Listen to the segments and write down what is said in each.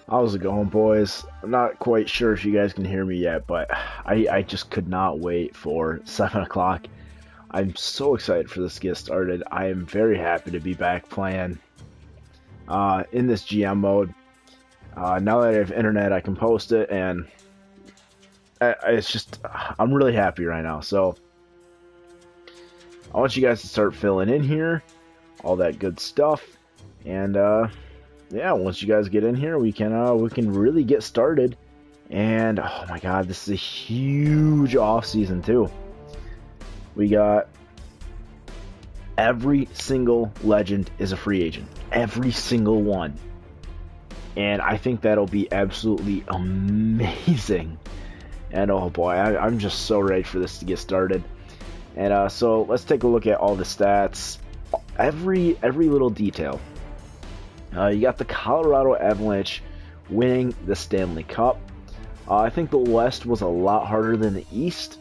How's it going, boys? I'm not quite sure if you guys can hear me yet, but I just could not wait for 7 o'clock. I'm so excited for this to get started. I am very happy to be back playing in this GM mode. Now that I have internet, I can post it, and it's just, I'm really happy right now. So, I want you guys to start filling in here, all that good stuff, and yeah, once you guys get in here, we can really get started. And oh my God, this is a huge off season too. We got every single legend is a free agent, every single one, and I think that'll be absolutely amazing. And oh boy, I'm just so ready for this to get started. And so let's take a look at all the stats, every little detail. You got the Colorado Avalanche winning the Stanley Cup. I think the West was a lot harder than the East.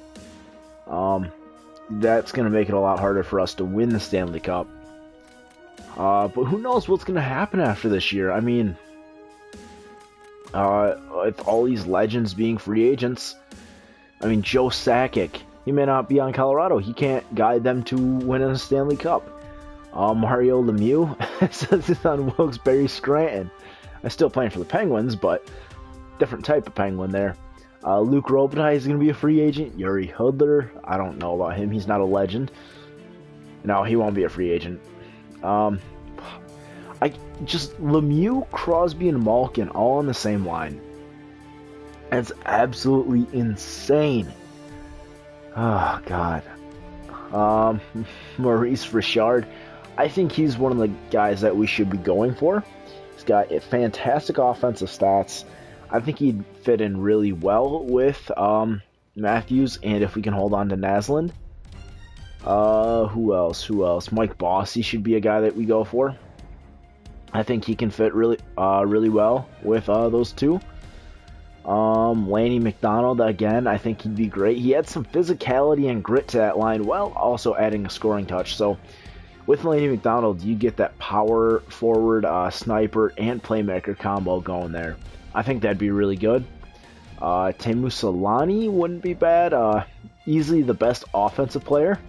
That's going to make it a lot harder for us to win the Stanley Cup. But who knows what's going to happen after this year? I mean, with all these legends being free agents, I mean, Joe Sakic, he may not be on Colorado. He can't guide them to winning the Stanley Cup. Mario Lemieux says it's on Wilkes-Barre Scranton. I'm still playing for the Penguins, but different type of Penguin there. Luke Robitaille is going to be a free agent. Yuri Hudler, I don't know about him. He's not a legend. No, he won't be a free agent. Lemieux, Crosby, and Malkin all on the same line. That's absolutely insane. Oh, God. Maurice Richard, I think he's one of the guys that we should be going for. He's got fantastic offensive stats. I think he'd fit in really well with Matthews, and if we can hold on to Naslund. Who else? Mike Bossy should be a guy that we go for. I think he can fit really well with those two. Laney McDonald, again, I think he'd be great. He had some physicality and grit to that line while also adding a scoring touch. So with Laney McDonald, you get that power forward, sniper, and playmaker combo going there. I think that'd be really good. Teemu Selanne wouldn't be bad. Easily the best offensive player.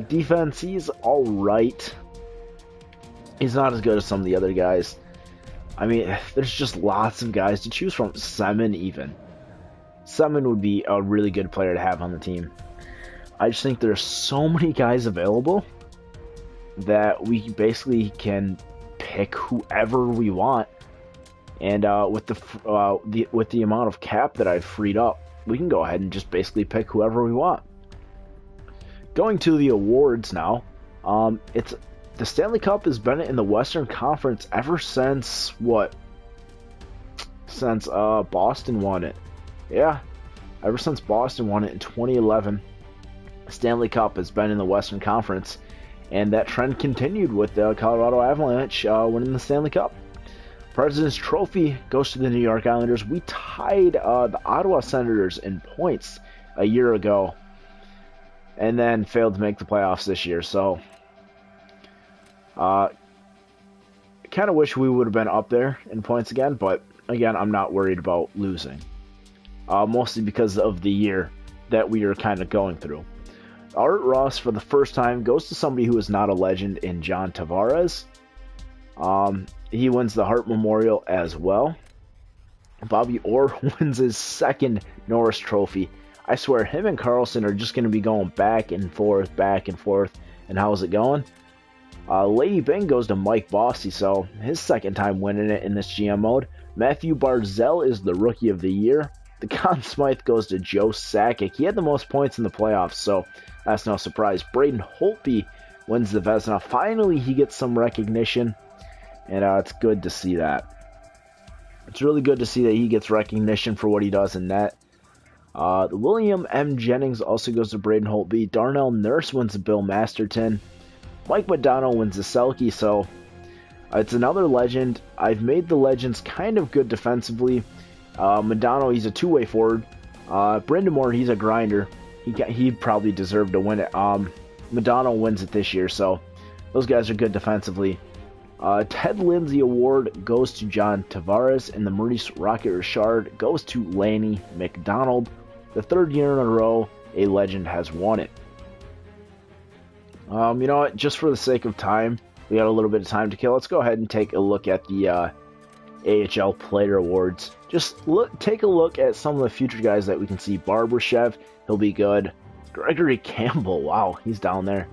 Defense, he's alright. He's not as good as some of the other guys. I mean, there's just lots of guys to choose from. Semin, even. Semin would be a really good player to have on the team. I just think there's so many guys available that we basically can pick whoever we want. And with the amount of cap that I've freed up, we can go ahead and just basically pick whoever we want. Going to the awards now, the Stanley Cup has been in the Western Conference ever since what? Since Boston won it. Yeah, ever since Boston won it in 2011, Stanley Cup has been in the Western Conference, and that trend continued with the Colorado Avalanche winning the Stanley Cup. President's Trophy goes to the New York Islanders. We tied the Ottawa Senators in points a year ago, and then failed to make the playoffs this year. So, kind of wish we would have been up there in points again, but again, I'm not worried about losing. Mostly because of the year that we are kind of going through. Art Ross, for the first time, goes to somebody who is not a legend in John Tavares. He wins the Hart Memorial as well. Bobby Orr wins his second Norris Trophy. I swear, him and Carlson are just going to be going back and forth. And how's it going? Lady Bing goes to Mike Bossy, so his second time winning it in this GM mode. Matthew Barzell is the Rookie of the Year. The Conn Smythe goes to Joe Sakic. He had the most points in the playoffs, so that's no surprise. Braden Holtby wins the Vezina. Finally, he gets some recognition, and it's good to see that. It's really good to see that he gets recognition for what he does in net. The William M. Jennings also goes to Braden Holtby. Darnell Nurse wins the Bill Masterton. Mike Modano wins the Selke, so it's another legend. I've made the legends kind of good defensively. Modano, he's a two-way forward. Brindamore, he's a grinder. He probably deserved to win it. Modano wins it this year, so those guys are good defensively. Ted Lindsay Award goes to John Tavares, and the Maurice Rocket Richard goes to Lanny McDonald. The third year in a row, a legend has won it. You know what? Just for the sake of time, we got a little bit of time to kill. Let's go ahead and take a look at the AHL Player Awards. Just take a look at some of the future guys that we can see. Barbashev, he'll be good. Gregory Campbell, wow, he's down there.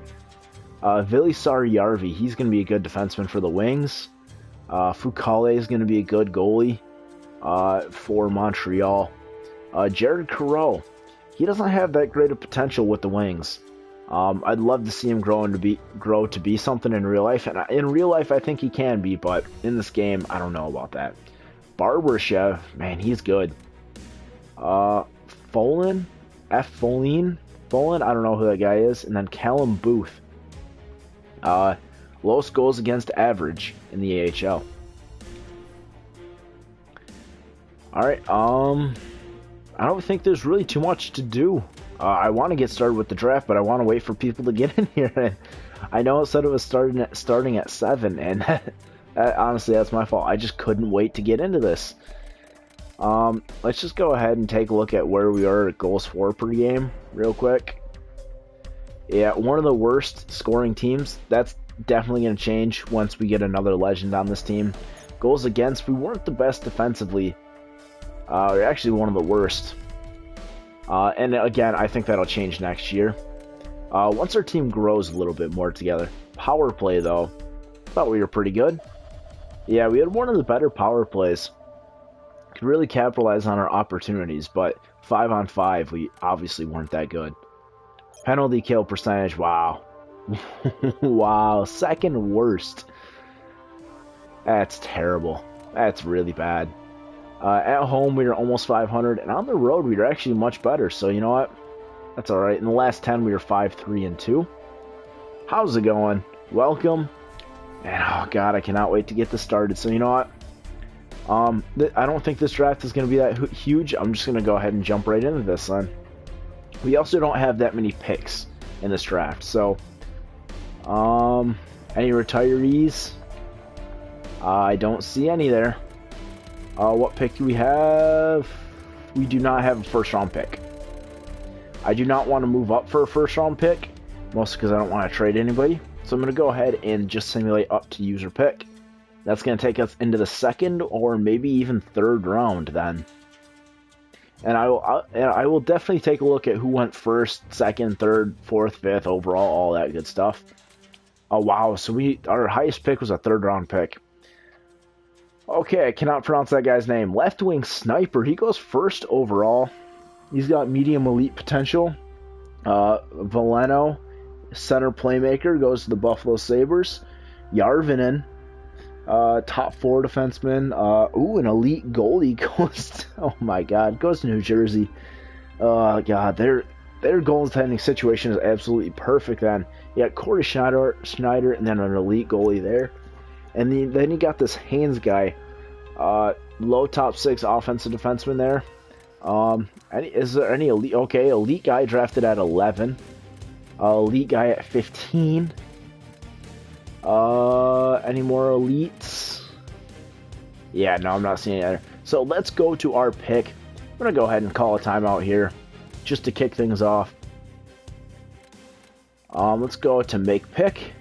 Vilisar Yarvi, he's going to be a good defenseman for the Wings. Foucault is going to be a good goalie for Montreal. Jared Coreau, he doesn't have that great of potential with the Wings. I'd love to see him grow to be something in real life, and in real life I think he can be, but in this game I don't know about that. Barbashev, man, he's good. Folin, I don't know who that guy is, and then Callum Booth. Lowest goals against average in the AHL. Alright, I don't think there's really too much to do. I want to get started with the draft, but I want to wait for people to get in here. I know it said it was starting at 7, and honestly, that's my fault. I just couldn't wait to get into this. Let's just go ahead and take a look at where we are at goals for per game real quick. Yeah, one of the worst scoring teams. That's definitely going to change once we get another legend on this team. Goals against, we weren't the best defensively. We're actually one of the worst. And again, I think that'll change next year. Once our team grows a little bit more together. Power play, though, thought we were pretty good. Yeah, we had one of the better power plays. Could really capitalize on our opportunities, but 5-on-5, we obviously weren't that good. Penalty kill percentage, wow. Wow, second worst. That's terrible. That's really bad. At home, we were almost 500, and on the road, we were actually much better. So, you know what? That's all right. In the last 10, we were 5-3-2. How's it going? Welcome. And, oh, God, I cannot wait to get this started. So, you know what? I don't think this draft is going to be that huge. I'm just going to go ahead and jump right into this, then. We also don't have that many picks in this draft. So, any retirees? I don't see any there. What pick do we have? We do not have a first-round pick. I do not want to move up for a first-round pick, mostly because I don't want to trade anybody. So I'm going to go ahead and just simulate up to user pick. That's going to take us into the second or maybe even third round then. And I will definitely take a look at who went first, second, third, fourth, fifth, overall, all that good stuff. Oh, wow. So our highest pick was a third-round pick. Okay, I cannot pronounce that guy's name. Left wing sniper. He goes first overall. He's got medium elite potential. Valeno, center playmaker, goes to the Buffalo Sabres. Järvinen, top 4 defenseman. An elite goalie goes to, oh my God, goes to New Jersey. Oh God, their goaltending situation is absolutely perfect. Then you got Corey Schneider, and then an elite goalie there. And then you got this Haynes guy, low top 6 offensive defenseman there. Is there any elite? Okay, elite guy drafted at 11. Elite guy at 15. Any more elites? Yeah, no, I'm not seeing any other. So let's go to our pick. I'm gonna go ahead and call a timeout here, just to kick things off. Let's go to make pick.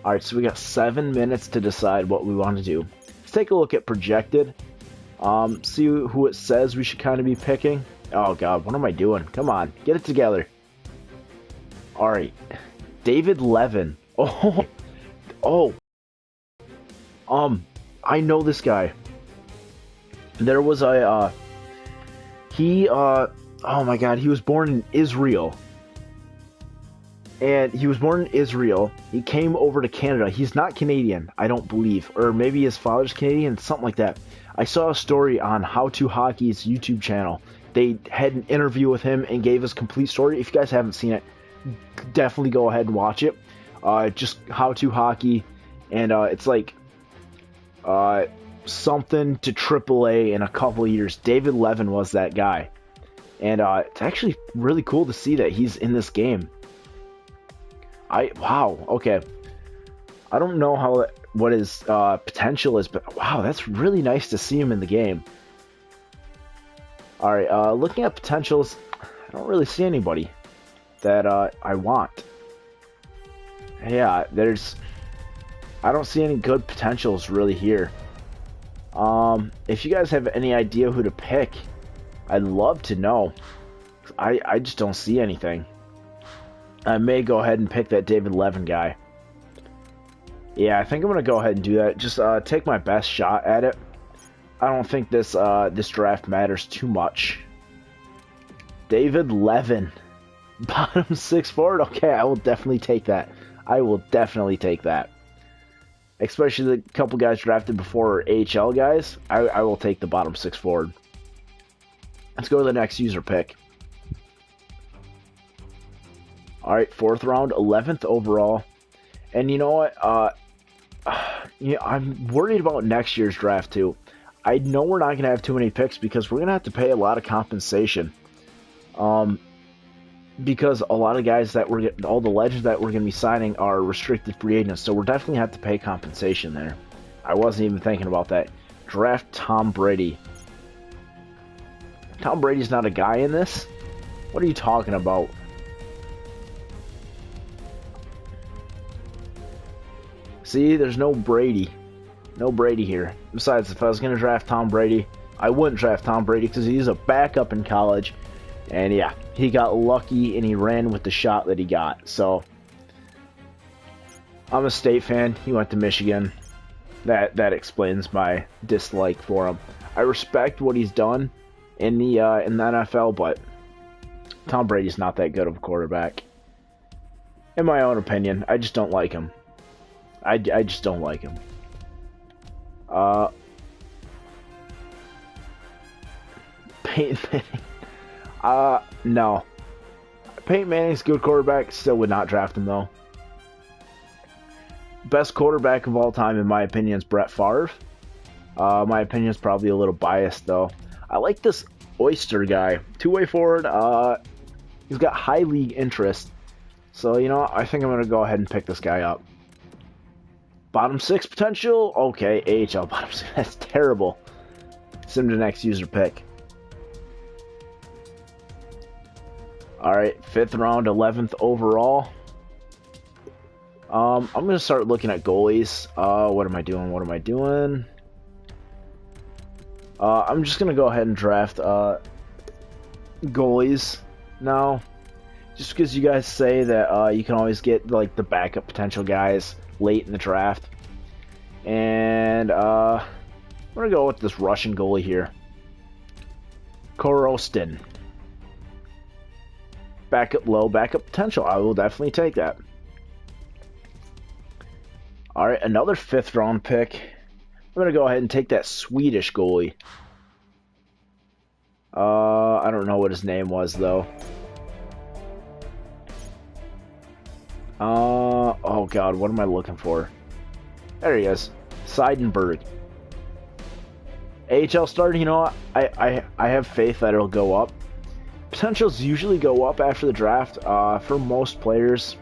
Alright, so we got 7 minutes to decide what we want to do. Let's take a look at projected. See who it says we should kind of be picking. Oh God, what am I doing? Come on, get it together. Alright. David Levin. Oh. I know this guy. There was a, oh my God, he was born in Israel. And he was born in Israel. He came over to Canada. He's not Canadian, I don't believe. Or maybe his father's Canadian, something like that. I saw a story on How to Hockey's YouTube channel. They had an interview with him and gave his complete story. If you guys haven't seen it, definitely go ahead and watch it. Just How to Hockey. And it's like something to AAA in a couple of years. David Levin was that guy. And it's actually really cool to see that he's in this game. Wow, okay. I don't know what his potential is, but wow, that's really nice to see him in the game. All right, looking at potentials, I don't really see anybody that I want. Yeah, I don't see any good potentials really here. If you guys have any idea who to pick, I'd love to know. I just don't see anything. I may go ahead and pick that David Levin guy. Yeah, I think I'm gonna go ahead and do that. Just take my best shot at it. I don't think this draft matters too much. David Levin, bottom 6 forward. Okay, I will definitely take that. I will definitely take that. Especially the couple guys drafted before AHL guys. I will take the bottom 6 forward. Let's go to the next user pick. All right, 4th round, 11th overall. And you know what? I'm worried about next year's draft too. I know we're not going to have too many picks because we're going to have to pay a lot of compensation. Because a lot of guys all the legends that we're going to be signing are restricted free agents, so we're definitely going to have to pay compensation there. I wasn't even thinking about that. Draft Tom Brady. Tom Brady's not a guy in this? What are you talking about? See, there's no Brady. No Brady here. Besides, if I was going to draft Tom Brady, I wouldn't draft Tom Brady because he's a backup in college. And yeah, he got lucky and he ran with the shot that he got. So, I'm a State fan. He went to Michigan. That explains my dislike for him. I respect what he's done in the NFL, but Tom Brady's not that good of a quarterback. In my own opinion, I just don't like him. I just don't like him. Peyton Manning. No. Peyton Manning's a good quarterback. Still would not draft him, though. Best quarterback of all time, in my opinion, is Brett Favre. My opinion is probably a little biased, though. I like this Oyster guy. Two-way forward. He's got high league interest. So, you know, I think I'm going to go ahead and pick this guy up. Bottom 6 potential? Okay, AHL bottom 6. That's terrible. Send to the next user pick. Alright, 5th round, 11th overall. I'm going to start looking at goalies. What am I doing? I'm just going to go ahead and draft goalies now. Just because you guys say that you can always get like the backup potential guys late in the draft. And I'm going to go with this Russian goalie here. Korostin. Backup potential. I will definitely take that. Alright, another 5th round pick. I'm going to go ahead and take that Swedish goalie. I don't know what his name was, though. Oh god, what am I looking for? There he is. Seidenberg. AHL starter, you know what? I have faith that it'll go up. Potentials usually go up after the draft, for most players.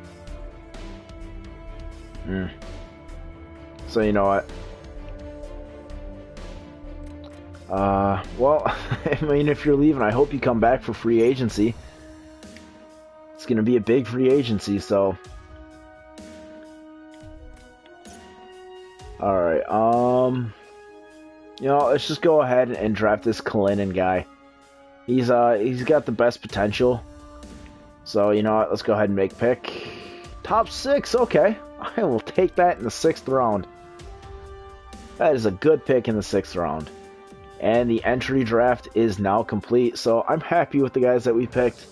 So you know what? Well, I mean, if you're leaving, I hope you come back for free agency. It's gonna be a big free agency, so... Alright, you know, let's just go ahead and draft this Kalinin guy. He's got the best potential. So, you know what, let's go ahead and make pick. Top 6, okay. I will take that in the 6th round. That is a good pick in the 6th round. And the entry draft is now complete, so I'm happy with the guys that we picked.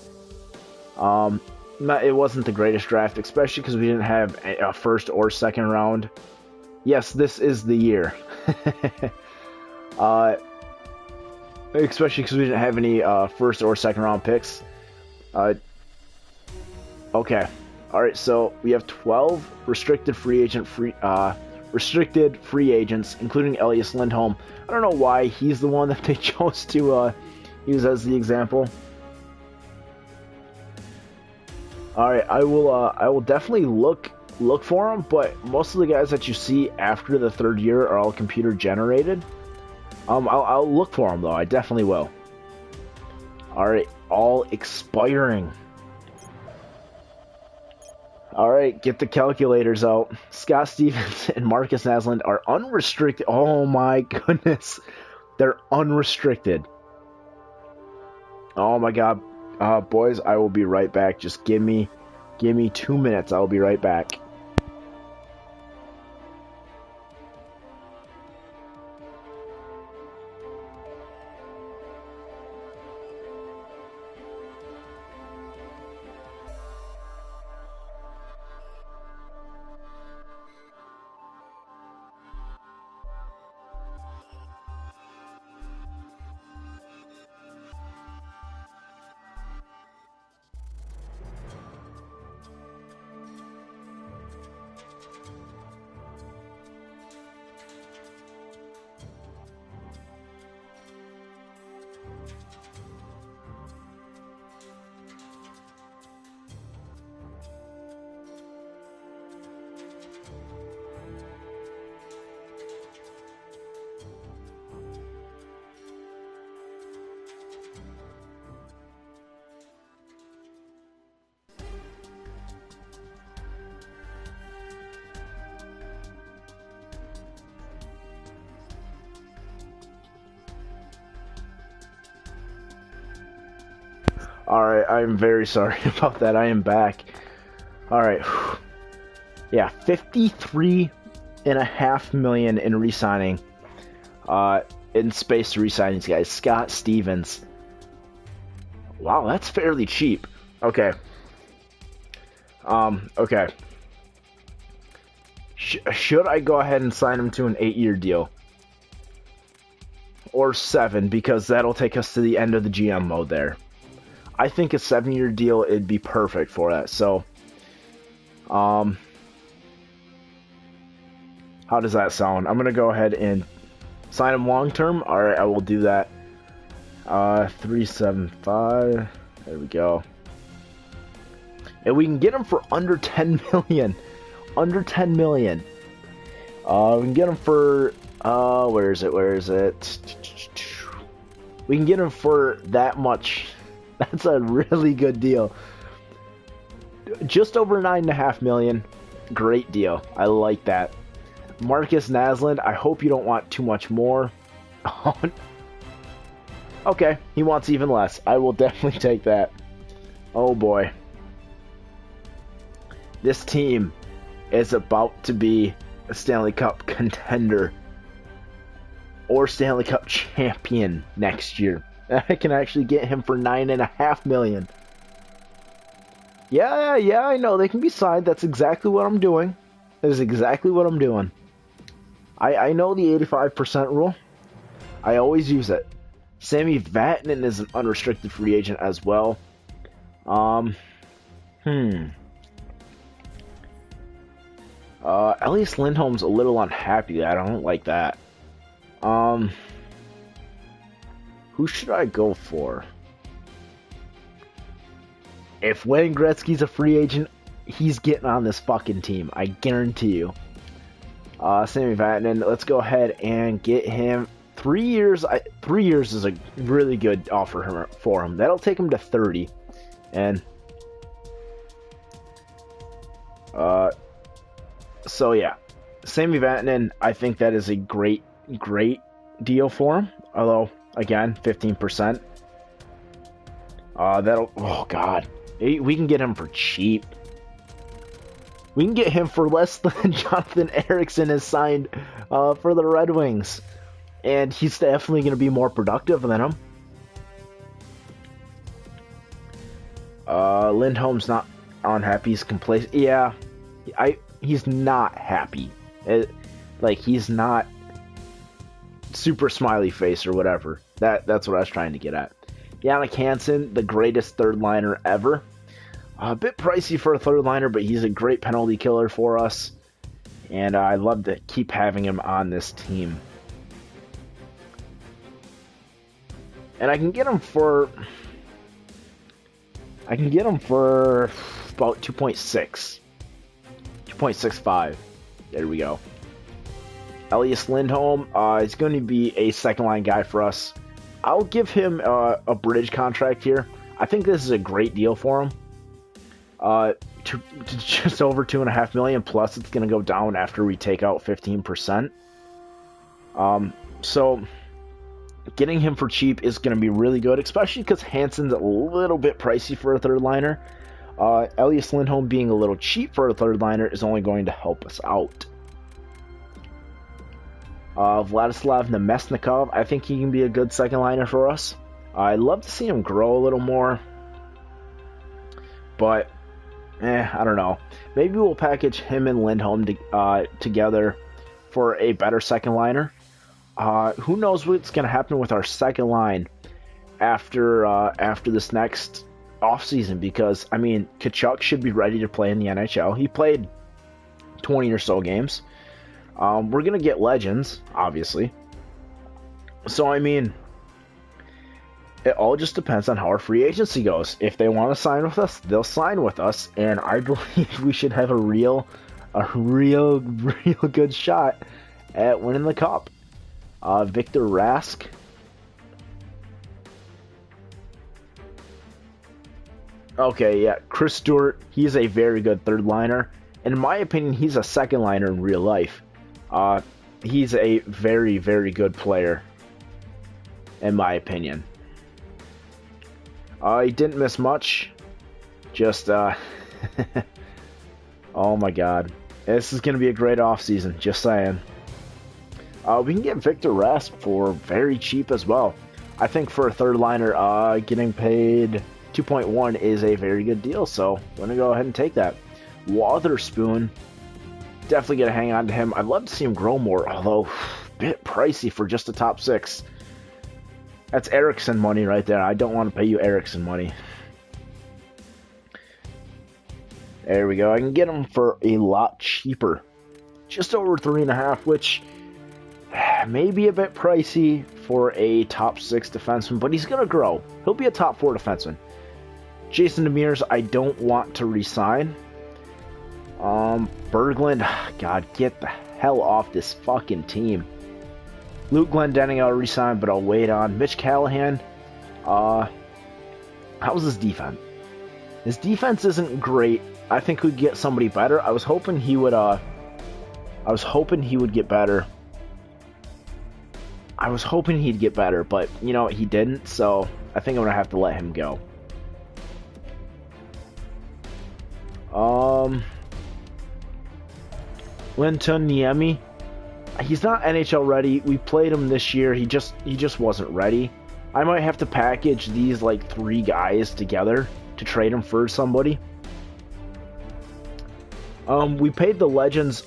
It wasn't the greatest draft, especially because we didn't have a 1st or 2nd round. Yes, this is the year. Especially because we didn't have any 1st or 2nd round picks. Okay. Alright, so we have 12 restricted free agents, including Elias Lindholm. I don't know why he's the one that they chose to use as the example. Alright, I will definitely look look for them, but most of the guys that you see after the 3rd year are all computer generated. I'll look for them though. I definitely will. All right, all expiring. All right, get the calculators out. Scott Stevens and Marcus Naslund are unrestricted. Oh my goodness, they're unrestricted. Oh my God, boys, I will be right back. Just give me 2 minutes. I'll be right back. Alright, I'm very sorry about that. I am back. Alright. Yeah, 53.5 million in re-signing. In space to re-sign these guys. Scott Stevens. Wow, that's fairly cheap. Okay. Okay. Should I go ahead and sign him to an 8-year deal? Or 7, because that'll take us to the end of the GM mode there. I think a 7-year deal, it'd be perfect for that. So, how does that sound? I'm going to go ahead and sign him long-term. All right, I will do that. 375. There we go. And we can get him for under 10 million. Under 10 million. We can get him for, where is it? We can get him for that much. That's a really good deal. Just over 9.5 million. Great deal. I like that. Marcus Naslund, I hope you don't want too much more. Okay, he wants even less. I will definitely take that. Oh boy. This team is about to be a Stanley Cup contender. Or Stanley Cup champion next year. I can actually get him for 9.5 million. Yeah, I know. They can be signed. That's exactly what I'm doing. That is exactly what I'm doing. I know the 85% rule. I always use it. Sammy Vatanen is an unrestricted free agent as well. Elias Lindholm's a little unhappy. I don't like that. Who should I go for? If Wayne Gretzky's a free agent, he's getting on this fucking team. I guarantee you. Sammy Vatanen, let's go ahead and get him 3 years. 3 years is a really good offer for him. That'll take him to 30. And so yeah, Sammy Vatanen, I think that is a great deal for him. Although, again, 15%. Oh god, we can get him for cheap. We can get him for less than Jonathan Ericsson has signed for the Red Wings. And he's definitely going to be more productive than him. Lindholm's not unhappy. He's complacent. Yeah, he's not happy. He's not super smiley face or whatever. That's what I was trying to get at. Jannik Hansen, the greatest third liner ever. A bit pricey for a third liner, but he's a great penalty killer for us. And I'd love to keep having him on this team. And I can get him for about 2.6. 2.65. There we go. Elias Lindholm is going to be a second-line guy for us. I'll give him a bridge contract here. I think this is a great deal for him. To just over $2.5 million, plus it's going to go down after we take out 15%. So getting him for cheap is going to be really good, especially because Hansen's a little bit pricey for a third liner. Elias Lindholm being a little cheap for a third liner is only going to help us out. Vladislav Nemesnikov, I think he can be a good second liner for us. I'd love to see him grow a little more, but I don't know. Maybe we'll package him and Lindholm together for a better second liner. Who knows what's going to happen with our second line after this next offseason, because, I mean, Tkachuk should be ready to play in the NHL. He played 20 or so games. We're going to get legends, obviously. So, I mean, it all just depends on how our free agency goes. If they want to sign with us, they'll sign with us, and I believe we should have a real good shot at winning the cup. Victor Rask. Okay, yeah, Chris Stewart, he's a very good third liner. In my opinion, he's a second liner in real life. He's a very, very good player, in my opinion. He didn't miss much. Just, oh my god. This is going to be a great offseason, just saying. We can get Victor Rask for very cheap as well. I think for a third liner, getting paid 2.1 is a very good deal, so I'm going to go ahead and take that. Wotherspoon, definitely going to hang on to him. I'd love to see him grow more, although a bit pricey for just a top 6. That's Eriksson money right there. I don't want to pay you Eriksson money. There we go. I can get him for a lot cheaper. Just over 3.5, which may be a bit pricey for a top 6 defenseman, but he's going to grow. He'll be a top 4 defenseman. Jason Demers, I don't want to re-sign. Berglund, God, get the hell off this fucking team. Luke Glendening, I'll resign, but I'll wait on. Mitch Callahan, how's his defense? His defense isn't great. I think we'd get somebody better. I was hoping he would get better. I was hoping he'd get better, but, you know, he didn't, so I think I'm going to have to let him go. Linton Niemi, he's not NHL ready. We played him this year. He just wasn't ready. I might have to package these like 3 guys together to trade him for somebody. We paid the legends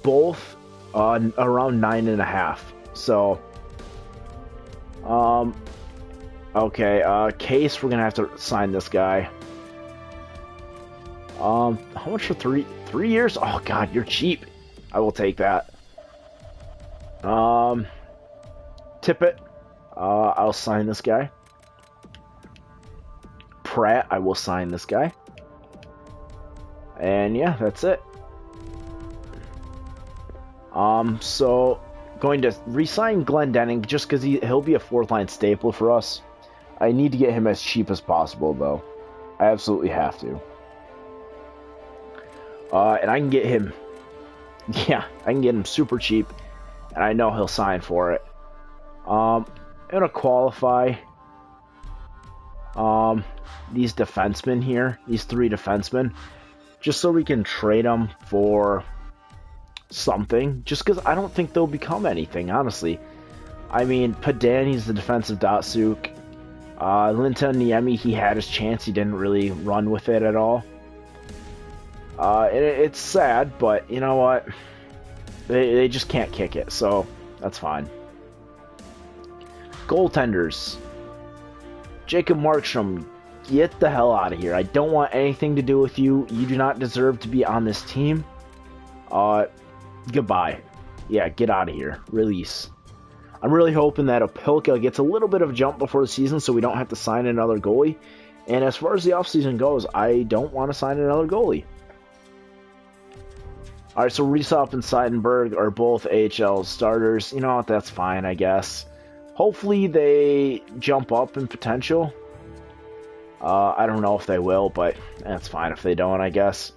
both around 9.5. So, okay. Case, we're gonna have to sign this guy. How much for 3 years? Oh God, you're cheap. I will take that. Tippett, I'll sign this guy. Pratt, I will sign this guy. And yeah, that's it. So going to re-sign Glendening just because he'll be a 4th line staple for us. I need to get him as cheap as possible, though. I absolutely have to. And I can get him. Yeah, I can get him super cheap, and I know he'll sign for it. I'm gonna qualify these defensemen here, these 3 defensemen, just so we can trade them for something. Just because I don't think they'll become anything, honestly. I mean, Padani's the defensive Datsuk. Linton Niemi, he had his chance. He didn't really run with it at all. It's sad, but you know what? They just can't kick it, so that's fine. Goaltenders. Jacob Markstrom, get the hell out of here. I don't want anything to do with you. You do not deserve to be on this team. Goodbye. Yeah, get out of here. Release. I'm really hoping that Opelka gets a little bit of a jump before the season so we don't have to sign another goalie. And as far as the offseason goes, I don't want to sign another goalie. All right, so Riesoff and Seidenberg are both AHL starters. You know what? That's fine, I guess. Hopefully they jump up in potential. I don't know if they will, but that's fine if they don't, I guess.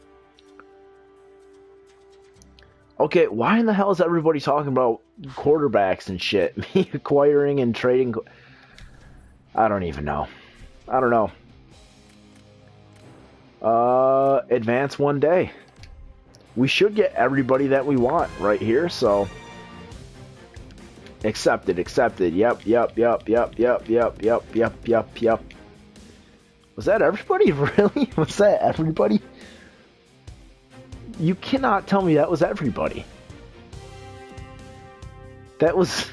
Okay, why in the hell is everybody talking about quarterbacks and shit? Me acquiring and trading... I don't even know. I don't know. Advance one day. We should get everybody that we want right here, so... Accepted, accepted. Yep. Was that everybody? Really? Was that everybody? You cannot tell me that was everybody. That was...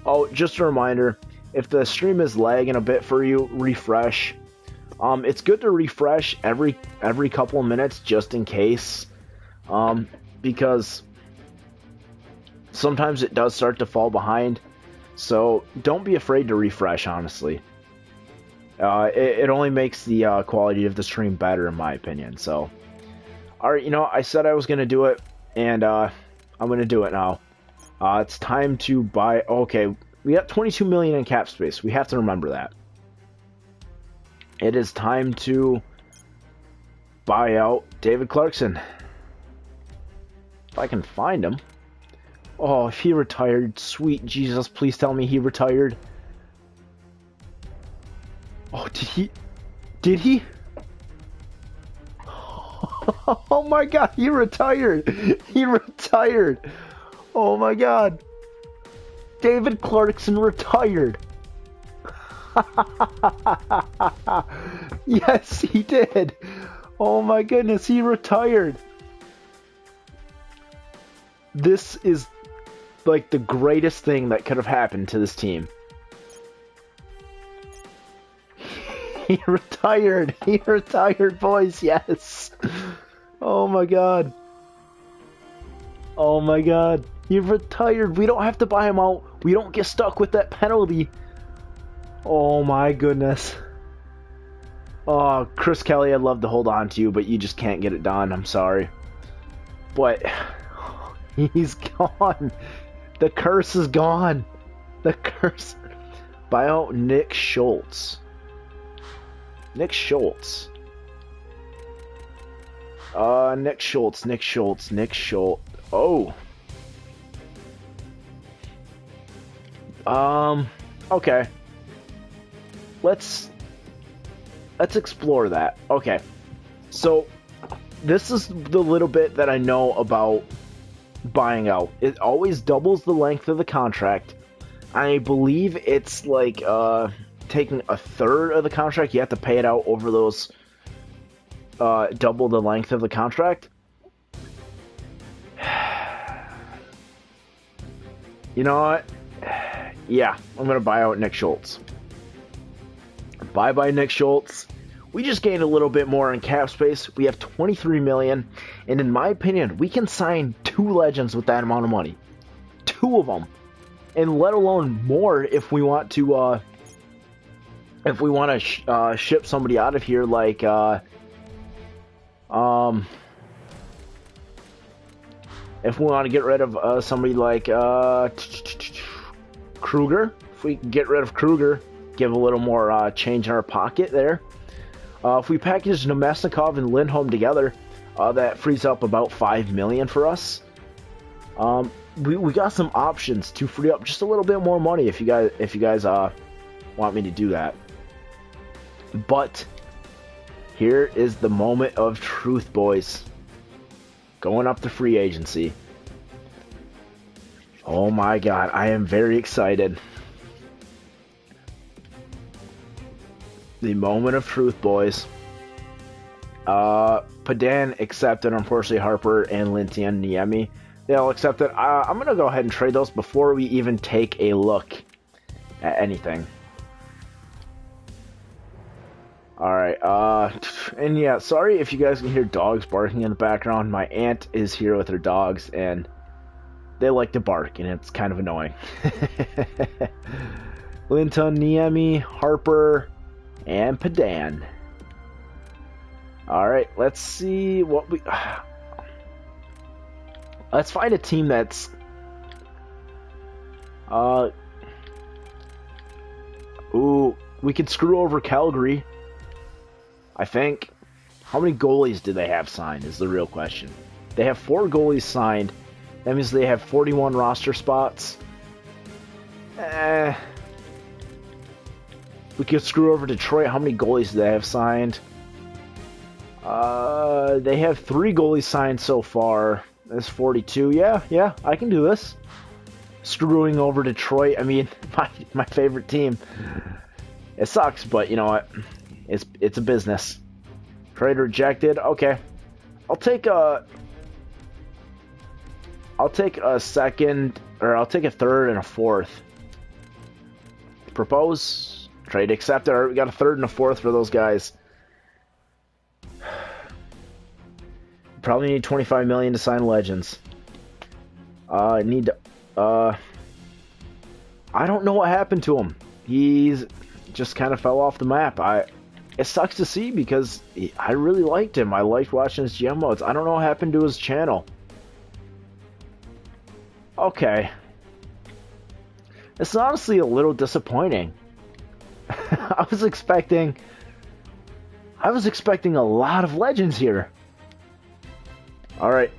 Oh, just a reminder, if the stream is lagging a bit for you, refresh. It's good to refresh every couple of minutes just in case, because sometimes it does start to fall behind. So don't be afraid to refresh, honestly. It only makes the quality of the stream better, in my opinion. So, alright, you know, I said I was going to do it, and I'm going to do it now. It's time to buy... Okay, we got 22 million in cap space. We have to remember that. It is time to buy out David Clarkson. If I can find him. Oh, if he retired, sweet Jesus, please tell me he retired. Oh, did he? Did he? Oh my God, he retired. He retired. Oh my God. David Clarkson retired. Yes, he did. Oh my goodness, he retired. This is like the greatest thing that could have happened to this team. He retired. He retired, boys. Yes. Oh my God. Oh my God. He retired. We don't have to buy him out. We don't get stuck with that penalty. Oh my goodness. Oh, Chris Kelly, I'd love to hold on to you, but you just can't get it done. I'm sorry. But he's gone. The curse is gone. The curse. Buy out Nick Schultz. Nick Schultz. Nick Schultz. Oh. Okay. Let's explore that. Okay. So, this is the little bit that I know about buying out. It always doubles the length of the contract. I believe it's like, taking a third of the contract. You have to pay it out over those, double the length of the contract. You know what? Yeah, I'm gonna buy out Nick Schultz. Bye-bye, Nick Schultz. We just gained a little bit more in cap space. We have 23 million, and in my opinion, we can sign 2 legends with that amount of money. 2 of them. And let alone more if we want to, ship somebody out of here, like, if we want to get rid of somebody like Kruger, if we can get rid of Kruger, give a little more change in our pocket there. If we package Nemesnikov and Lindholm together, that frees up about 5 million for us. We got some options to free up just a little bit more money if you guys want me to do that. But here is the moment of truth, boys. Going up to free agency. Oh my God, I am very excited. The moment of truth, boys. Padan accepted, unfortunately Harper and Lindsay and Niemi. They all accepted. I'm going to go ahead and trade those before we even take a look at anything. Alright, and yeah, sorry if you guys can hear dogs barking in the background. My aunt is here with her dogs, and they like to bark, and it's kind of annoying. Linton, Niemi, Harper, and Padan. Alright, let's see what we... Let's find a team that's ooh, we could screw over Calgary, I think. How many goalies do they have signed is the real question. They have 4 goalies signed. That means they have 41 roster spots. We could screw over Detroit. How many goalies do they have signed? They have 3 goalies signed so far. That's 42. Yeah, I can do this. Screwing over Detroit. I mean, my favorite team. It sucks, but you know what? It's a business. Trade rejected. Okay, I'll take a second, or I'll take a third and a fourth. Propose. Trade accepted. All right, we got a third and a fourth for those guys. Probably need 25 million to sign Legends. I need to. I don't know what happened to him. He's just kind of fell off the map. It sucks to see because I really liked him. I liked watching his GM modes. I don't know what happened to his channel. Okay. It's honestly a little disappointing. I was expecting a lot of Legends here. Alright.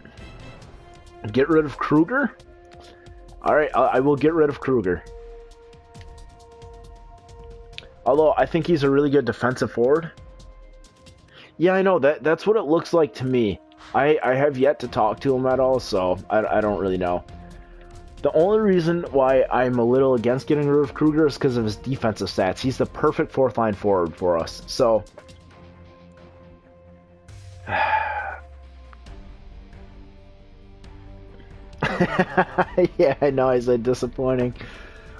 Get rid of Kruger? Alright, I will get rid of Kruger. Although, I think he's a really good defensive forward. Yeah, I know. That's what it looks like to me. I have yet to talk to him at all, so I don't really know. The only reason why I'm a little against getting rid of Kruger is because of his defensive stats. He's the perfect 4th line forward for us. So... yeah, I know. I said disappointing.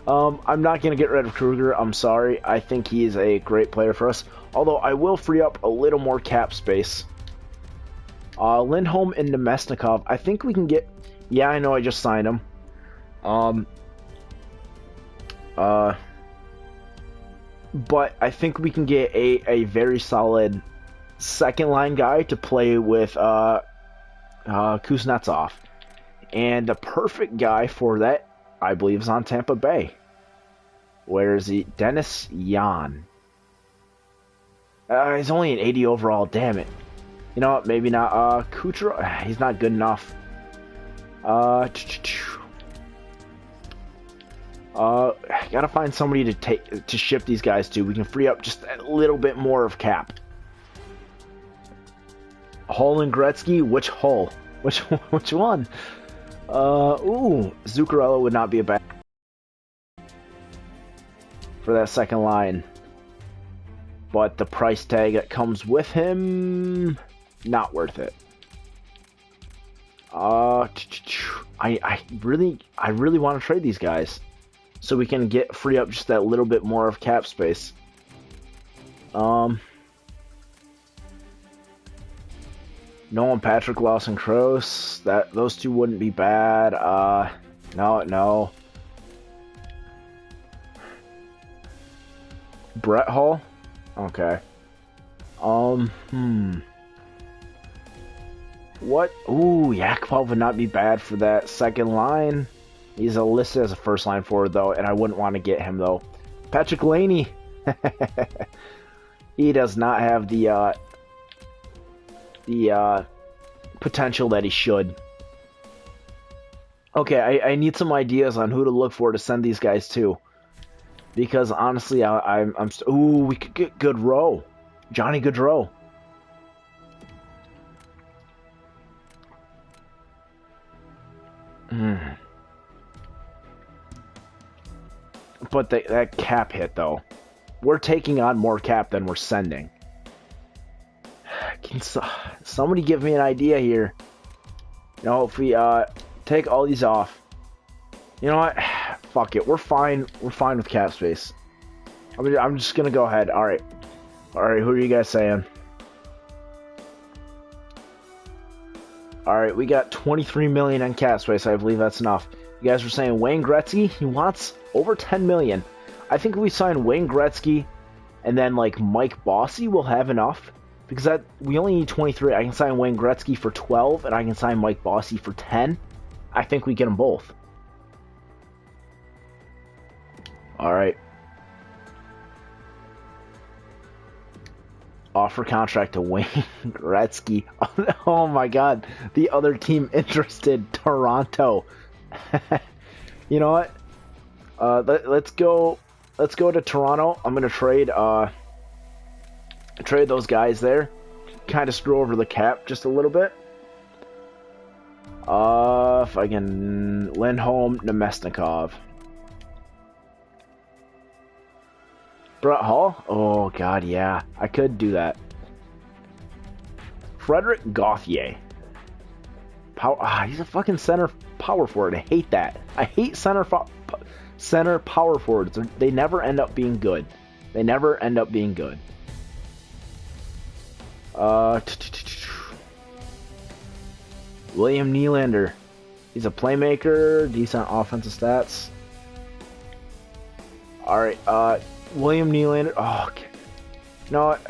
I'm not going to get rid of Kruger. I'm sorry. I think he is a great player for us. Although I will free up a little more cap space. Lindholm and Nemesnikov. I think we can get... Yeah, I know. I just signed him. But I think we can get a very solid second line guy to play with Kuznetsov. And the perfect guy for that, I believe, is on Tampa Bay. Where is he? Dennis Yan. He's only an 80 overall, damn it. You know what, maybe not. Kucherov, he's not good enough. Gotta find somebody to ship these guys to. We can free up just a little bit more of cap. Hull and Gretzky? Which Hull? Which one? Ooh, Zuccarello would not be a bad for that second line. But the price tag that comes with him, not worth it. I really want to trade these guys so we can free up just that little bit more of cap space. Nolan Patrick, Lawson Kroos, those two wouldn't be bad. No. Brett Hall? Okay. What? Ooh, Yakupov would not be bad for that second line. He's listed as a first line forward though, and I wouldn't want to get him though. Patrick Laney. He does not have the potential that he should. Okay, I need some ideas on who to look for to send these guys to. Because honestly, ooh, we could get Gaudreau. Johnny Gaudreau. But that cap hit, though. We're taking on more cap than we're sending. Can somebody give me an idea here? You know, if we take all these off. You know what? Fuck it. We're fine. We're fine with cap space. I'm just gonna go ahead. All right. Who are you guys saying? All right, we got 23 million in cap space. I believe that's enough. You guys were saying Wayne Gretzky. He wants over 10 million. I think if we sign Wayne Gretzky and then like Mike Bossy, we'll have enough. Because we only need 23. I can sign Wayne Gretzky for 12, and I can sign Mike Bossy for 10. I think we get them both. All right. Offer contract to Wayne Gretzky. Oh my God. The other team interested, Toronto. You know what? Let's go. Let's go to Toronto. I'm gonna trade those guys there. Kind of screw over the cap just a little bit. If I can, Lindholm, Nemesnikov. Brett Hall? Oh, God, yeah. I could do that. Frederick Gauthier. He's a fucking center power forward. I hate that. I hate center power forwards. They never end up being good. They never end up being good. William Nylander. He's a playmaker. Decent offensive stats. Alright, William Nylander. Oh, okay. You know what?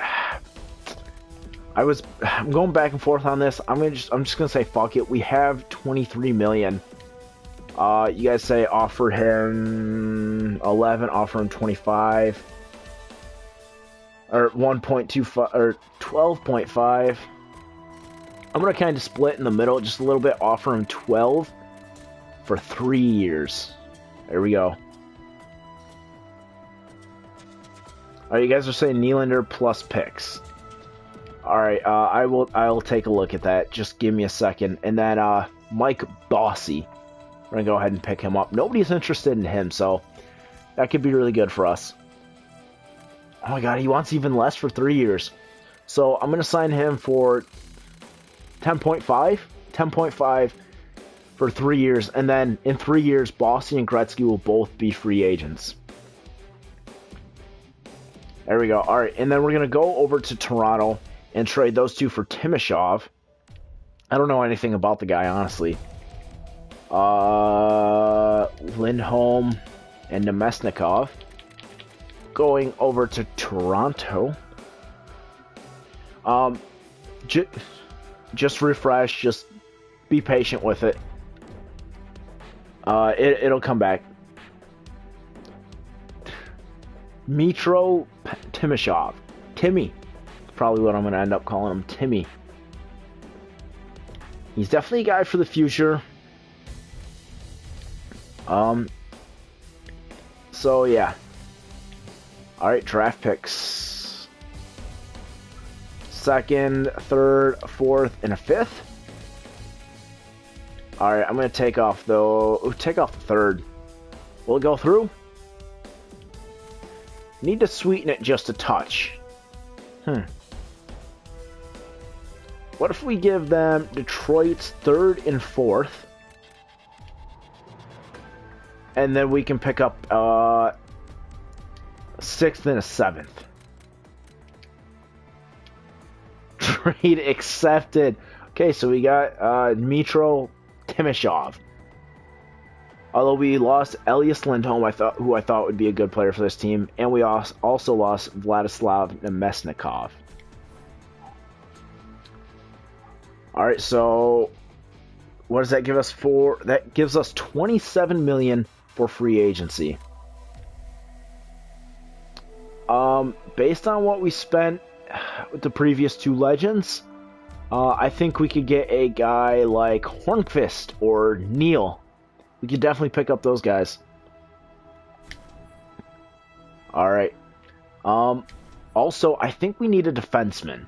I'm going back and forth on this. I'm just gonna say fuck it. We have 23 million. You guys say offer him 11, offer him 25, or 1.25 or 12.5. I'm gonna kind of split in the middle just a little bit. Offer him 12 for 3 years. There we go. Alright, you guys are saying Nylander plus picks. Alright, I'll take a look at that. Just give me a second. And then Mike Bossy. We're gonna go ahead and pick him up. Nobody's interested in him, so that could be really good for us. Oh my God, he wants even less for 3 years. So I'm gonna sign him for 10.5. 10.5 for 3 years, and then in 3 years, Bossy and Gretzky will both be free agents. There we go. All right, and then we're gonna go over to Toronto and trade those two for Timashov. I don't know anything about the guy, honestly. Lindholm and Nemesnikov going over to Toronto. Just refresh. Just be patient with it. It'll come back. Mitro Timashov. Timmy. Probably what I'm going to end up calling him. Timmy. He's definitely a guy for the future. So, yeah. Alright, draft picks. 2nd, 3rd, 4th, and a 5th. Alright, I'm going to take off, though. Take off the 3rd. Will it go through? Need to sweeten it just a touch. What if we give them Detroit's 3rd and 4th? And then we can pick up 6th and a 7th. Trade accepted. Okay, so we got Mitro Timashov. Although we lost Elias Lindholm, who I thought would be a good player for this team, and we also lost Vladislav Nemesnikov. Alright, so what does that give us for? That gives us 27 million for free agency. Based on what we spent with the previous two legends, I think we could get a guy like Hornqvist or Neil. We could definitely pick up those guys. Alright. Also, I think we need a defenseman.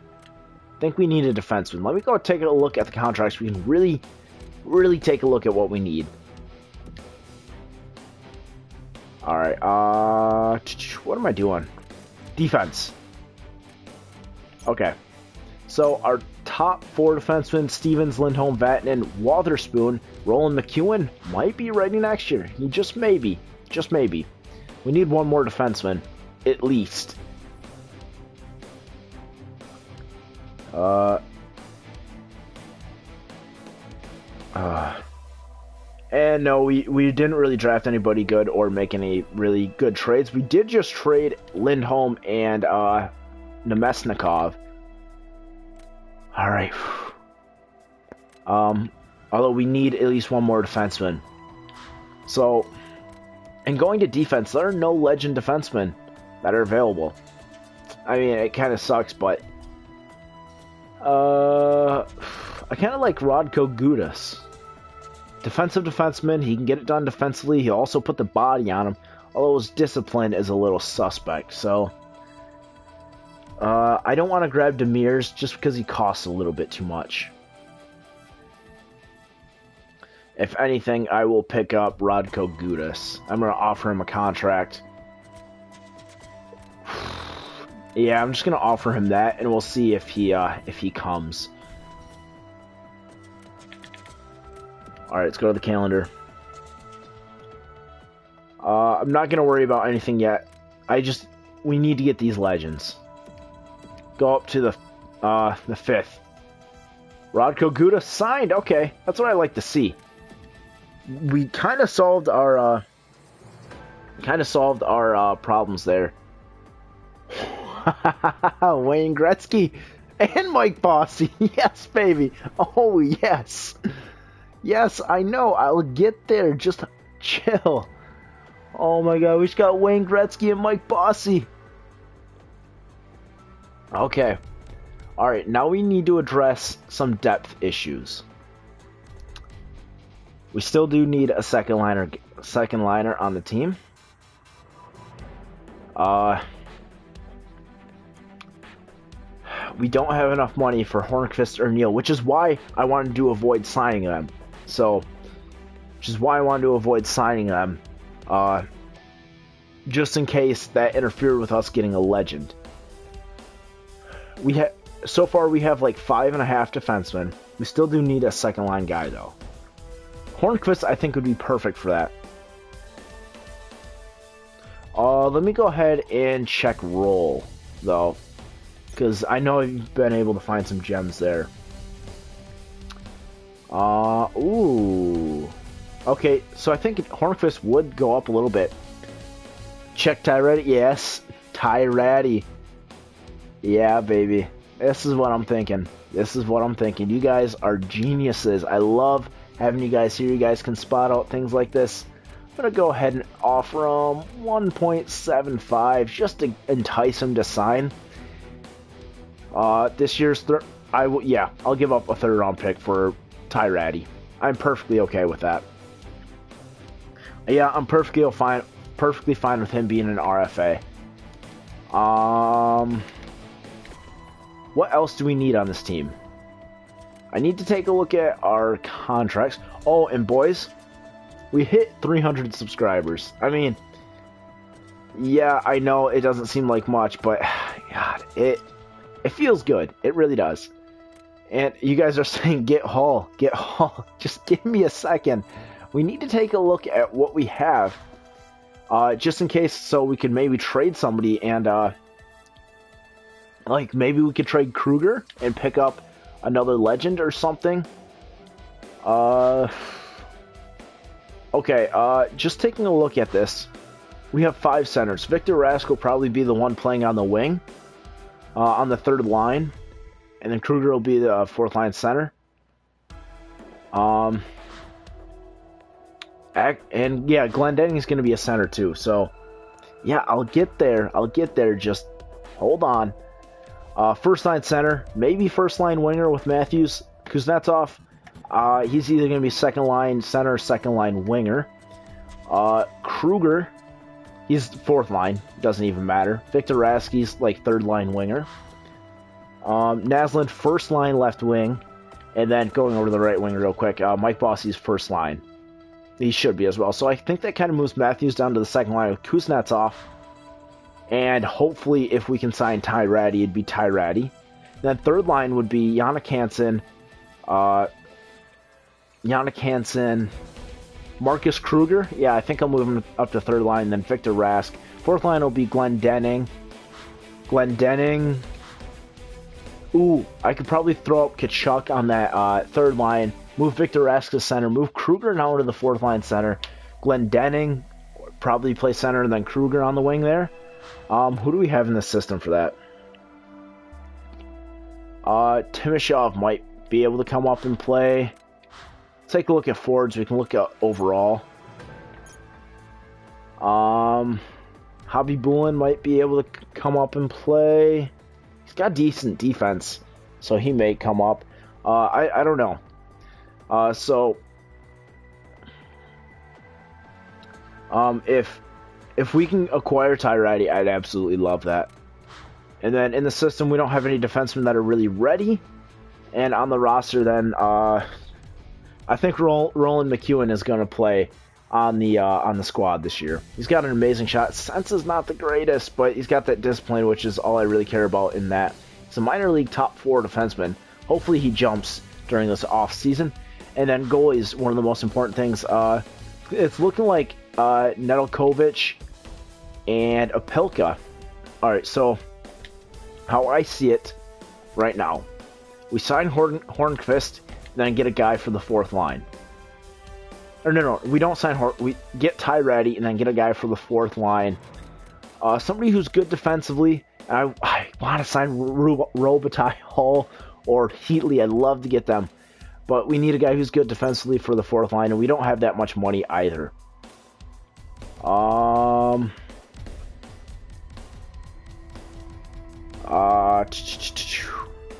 Let me go take a look at the contracts. We can really take a look at what we need. Alright, what am I doing? Defense. Okay. So, our top 4 defensemen, Stevens, Lindholm, Vatanen, Wotherspoon, Roland McEwen, might be ready next year. He just maybe. We need one more defenseman, at least. And no, we didn't really draft anybody good or make any really good trades. We did just trade Lindholm and Nemesnikov. Alright. Although we need at least one more defenseman. So, and going to defense, there are no legend defensemen that are available. I mean, it kind of sucks, but I kind of like Radko Gudas. Defensive defenseman, he can get it done defensively. He'll also put the body on him, although his discipline is a little suspect. So, I don't want to grab Demers just because he costs a little bit too much. If anything, I will pick up Radko Gudas. I'm going to offer him a contract. Yeah, I'm just going to offer him that, and we'll see if he comes. Alright, let's go to the calendar. I'm not going to worry about anything yet. We need to get these legends. Go up to the 5th. Radko Gudas signed. Okay, that's what I like to see. We kind of solved our problems there. Wayne Gretzky and Mike Bossy. Yes, baby. Oh, yes. Yes, I know. I'll get there. Just chill. Oh my god, we just got Wayne Gretzky and Mike Bossy. Okay. Alright, now we need to address some depth issues. We still do need a second liner on the team. We don't have enough money for Hornqvist or Neal, which is why I wanted to avoid signing them. Just in case that interfered with us getting a legend. So far we have like 5.5 defensemen. We still do need a second line guy though. Hornqvist, I think, would be perfect for that. Let me go ahead and check roll, though, because I know you've been able to find some gems there. Ooh. Okay, so I think Hornqvist would go up a little bit. Check Tyraddy. Yes, Tyraddy. Yeah, baby. This is what I'm thinking. You guys are geniuses. I love having you guys here. You guys can spot out things like this. I'm going to go ahead and offer him 1.75 just to entice him to sign. This year's I'll give up a 3rd round pick for Tyraddy. I'm perfectly okay with that. Yeah, I'm perfectly fine with him being an RFA. What else do we need on this team? I need to take a look at our contracts. Oh, and boys, we hit 300 subscribers. I mean, yeah, I know it doesn't seem like much, but God, it feels good. It really does. And you guys are saying, get Hall. Just give me a second. We need to take a look at what we have, just in case, so we can maybe trade somebody and, like, maybe we could trade Kruger and pick up another legend or something. Okay, just taking a look at this. We have 5 centers. Victor Rask will probably be the one playing on the wing, on the 3rd line. And then Kruger will be the 4th line center. And yeah, Glendening is going to be a center too. So, yeah, I'll get there. Just hold on. 1st line center, maybe 1st line winger with Matthews. Kuznetsov, he's either going to be 2nd line center or 2nd line winger. Kruger, he's 4th line, doesn't even matter. Victor Rasky's like 3rd line winger. Naslund, 1st line left wing. And then going over to the right wing real quick, Mike Bossy's 1st line. He should be as well. So I think that kind of moves Matthews down to the 2nd line with Kuznetsov. And hopefully, if we can sign Tyraddy, it'd be Tyraddy. Then 3rd line would be Jannik Hansen, Marcus Kruger. Yeah, I think I'll move him up to 3rd line. Then Victor Rask. 4th line will be Glendening. Ooh, I could probably throw up Kachuk on that 3rd line. Move Victor Rask to center. Move Kruger now to the 4th line center. Glendening probably play center and then Kruger on the wing there. Who do we have in the system for that? Timashov might be able to come up and play. take a look at forwards. We can look at overall. Hobby Bullen might be able to come up and play. He's got decent defense, so he may come up. I don't know. If we can acquire Tyrati, I'd absolutely love that. And then in the system, we don't have any defensemen that are really ready. And on the roster, then I think Roland McEwen is going to play on the squad this year. He's got an amazing shot. Sense is not the greatest, but he's got that discipline, which is all I really care about in that. He's a minor league top 4 defenseman. Hopefully he jumps during this off season. And then goalie is one of the most important things. It's looking like Nedeljkovic and Opelka. All right, so how I see it right now, we sign Hornqvist, then get a guy for the 4th line. Or no, we don't sign we get Tyrati and then get a guy for the 4th line. Somebody who's good defensively. I want to sign Robitaille, Hall, or Heatley. I'd love to get them. But we need a guy who's good defensively for the 4th line, and we don't have that much money either.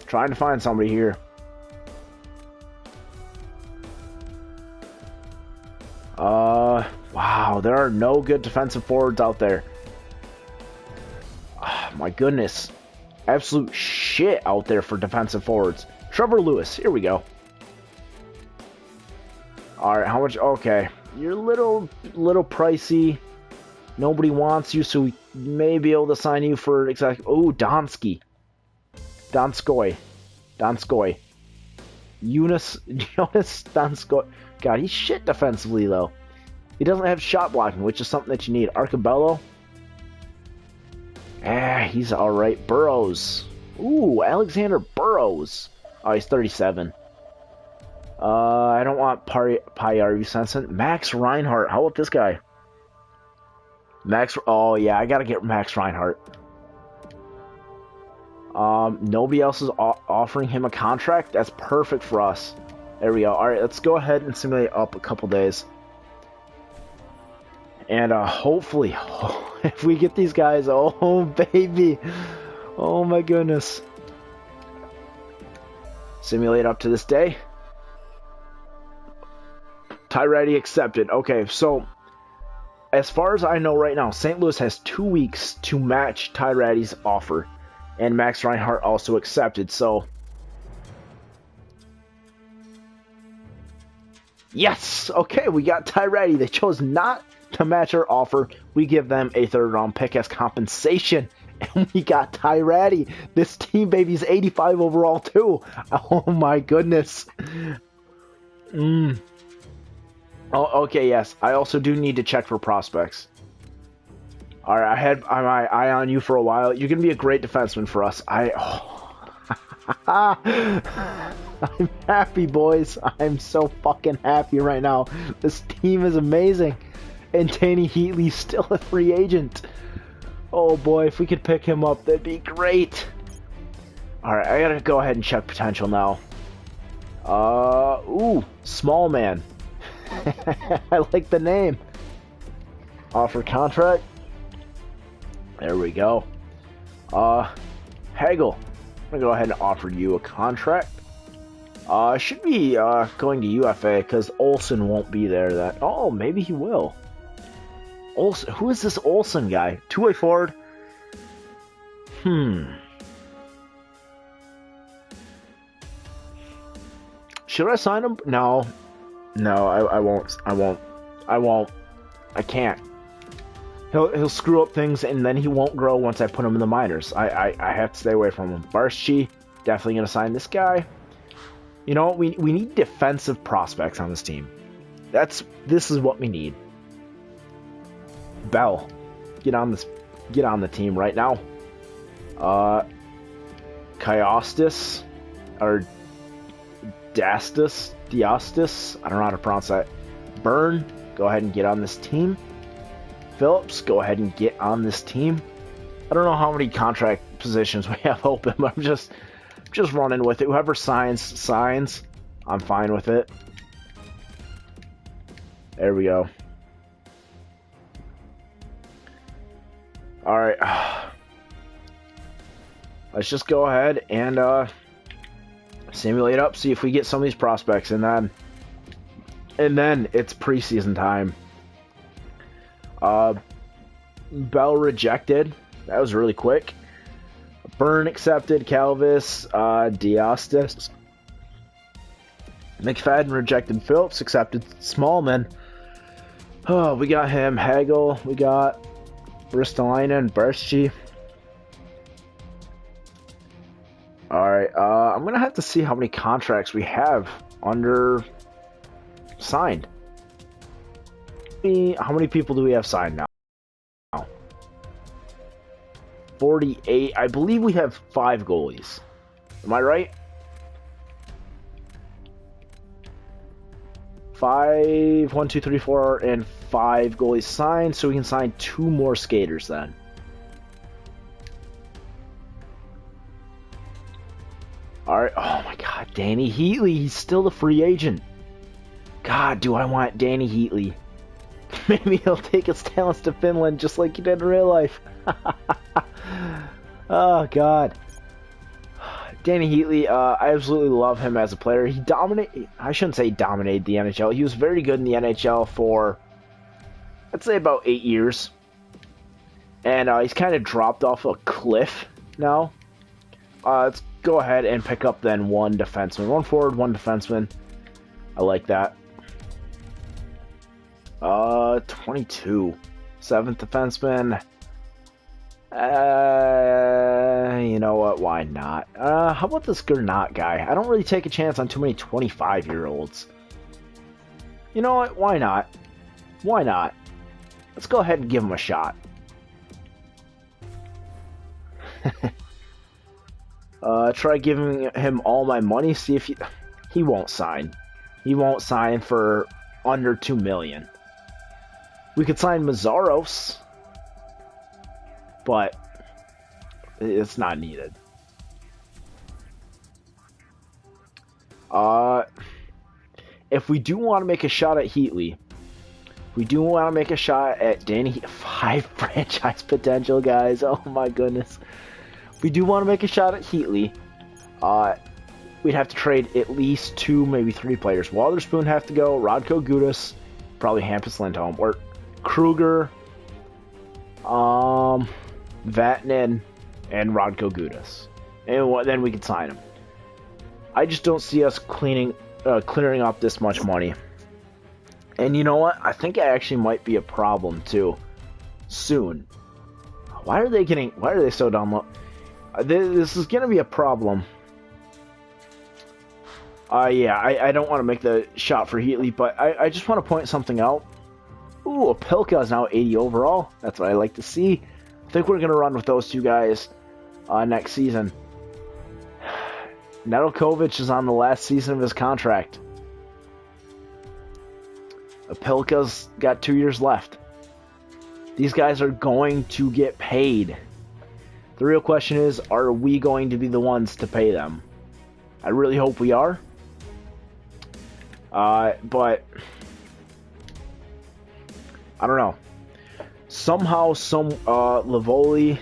Trying to find somebody here. Wow, there are no good defensive forwards out there. Oh, my goodness. Absolute shit out there for defensive forwards. Trevor Lewis, here we go. Alright, how much? Okay. You're a little pricey. Nobody wants you, so we may be able to sign you for exactly. Oh, Donskoy. Jonas Donskoy. God, he's shit defensively, though. He doesn't have shot blocking, which is something that you need. Arcabello. He's alright. Burrows. Ooh, Alexander Burrows. Oh, he's 37. I don't want Payarvi Sensen. Max Reinhart. How about this guy? Oh, yeah, I gotta get Max Reinhart. Nobody else is offering him a contract. That's perfect for us. There we go. Alright, let's go ahead and simulate up a couple days. And hopefully, if we get these guys, oh baby, oh my goodness. Simulate up to this day. Tyrati accepted. Okay, so as far as I know right now, St. Louis has 2 weeks to match Tyrati's offer. And Max Reinhart also accepted, so... Yes! Okay, we got Tyrati. They chose not to match our offer. We give them a 3rd round pick as compensation. And we got Tyrati. This team, baby's 85 overall, too. Oh, my goodness. Oh, okay, yes. I also do need to check for prospects. Alright, I had my eye on you for a while. You're going to be a great defenseman for us. I'm happy, boys. I'm so fucking happy right now. This team is amazing. And Danny Heatley's still a free agent. Oh boy, if we could pick him up, that'd be great. Alright, I gotta go ahead and check potential now. Ooh, small man. I like the name. Offer contract. There we go. Hagel. I'm gonna go ahead and offer you a contract. Should be going to UFA because Olsen won't be there. Oh, maybe he will. Olsen, who is this Olsen guy? Two-way forward. Should I sign him? No, I won't. I can't. He'll screw up things, and then he won't grow once I put him in the minors. I have to stay away from him. Barschi, definitely going to sign this guy. You know, we need defensive prospects on this team. This is what we need. Bell, get on the team right now. Diostis, I don't know how to pronounce that. Byrne, go ahead and get on this team. Phillips, go ahead and get on this team. I don't know how many contract positions we have open, but I'm just running with it. Whoever signs. I'm fine with it. There we go. Alright. Let's just go ahead and simulate up, see if we get some of these prospects, and then it's preseason time. Bell rejected. That was really quick. Byrne accepted. Calvis, Diastis. McFadden rejected. Phillips accepted. Smallman. Oh, we got him. Hagel. We got Ristolainen, Berchi. Alright, I'm gonna have to see how many contracts we have under signed. How many people do we have signed now? 48. I believe we have 5 goalies. Am I right? 5, 1, 2, 3, 4, and 5 goalies signed, so we can sign 2 more skaters then. Alright, oh my god, Danny Heatley, he's still a free agent. God, do I want Danny Heatley. Maybe he'll take his talents to Finland just like he did in real life. Oh god. Danny Heatley, I absolutely love him as a player. He I shouldn't say dominated the NHL. He was very good in the NHL for, I'd say, about 8 years. And he's kind of dropped off a cliff now. Let's go ahead and pick up then 1 defenseman. 1 forward, 1 defenseman. I like that. 22. 7th defenseman. You know what? Why not? How about this Gernot guy? I don't really take a chance on too many 25-year-olds. You know what? Why not? Why not? Let's go ahead and give him a shot. Try giving him all my money. See if he won't sign. He won't sign for under $2 million. We could sign Mazzaros, but it's not needed. If we do want to make a shot at Heatley, we do want to make a shot at Danny. 5 franchise potential, guys. Oh my goodness. If we do want to make a shot at Heatley, we'd have to trade at least 2, maybe 3 players. Wotherspoon have to go. Radko Gudas, probably Hampus Lindholm, or Kruger, Vatanen, and Radko Gudas, and then we could sign him. I just don't see us clearing up this much money. And you know what? I think it actually might be a problem too. Soon. Why are they so down low? This is gonna be a problem. Yeah, I don't want to make the shot for Heatley, but I just want to point something out. Ooh, Opelka is now 80 overall. That's what I like to see. I think we're going to run with those 2 guys next season. Nedeljkovic is on the last season of his contract. Opelka's got 2 years left. These guys are going to get paid. The real question is, are we going to be the ones to pay them? I really hope we are. But I don't know. Somehow, Livoli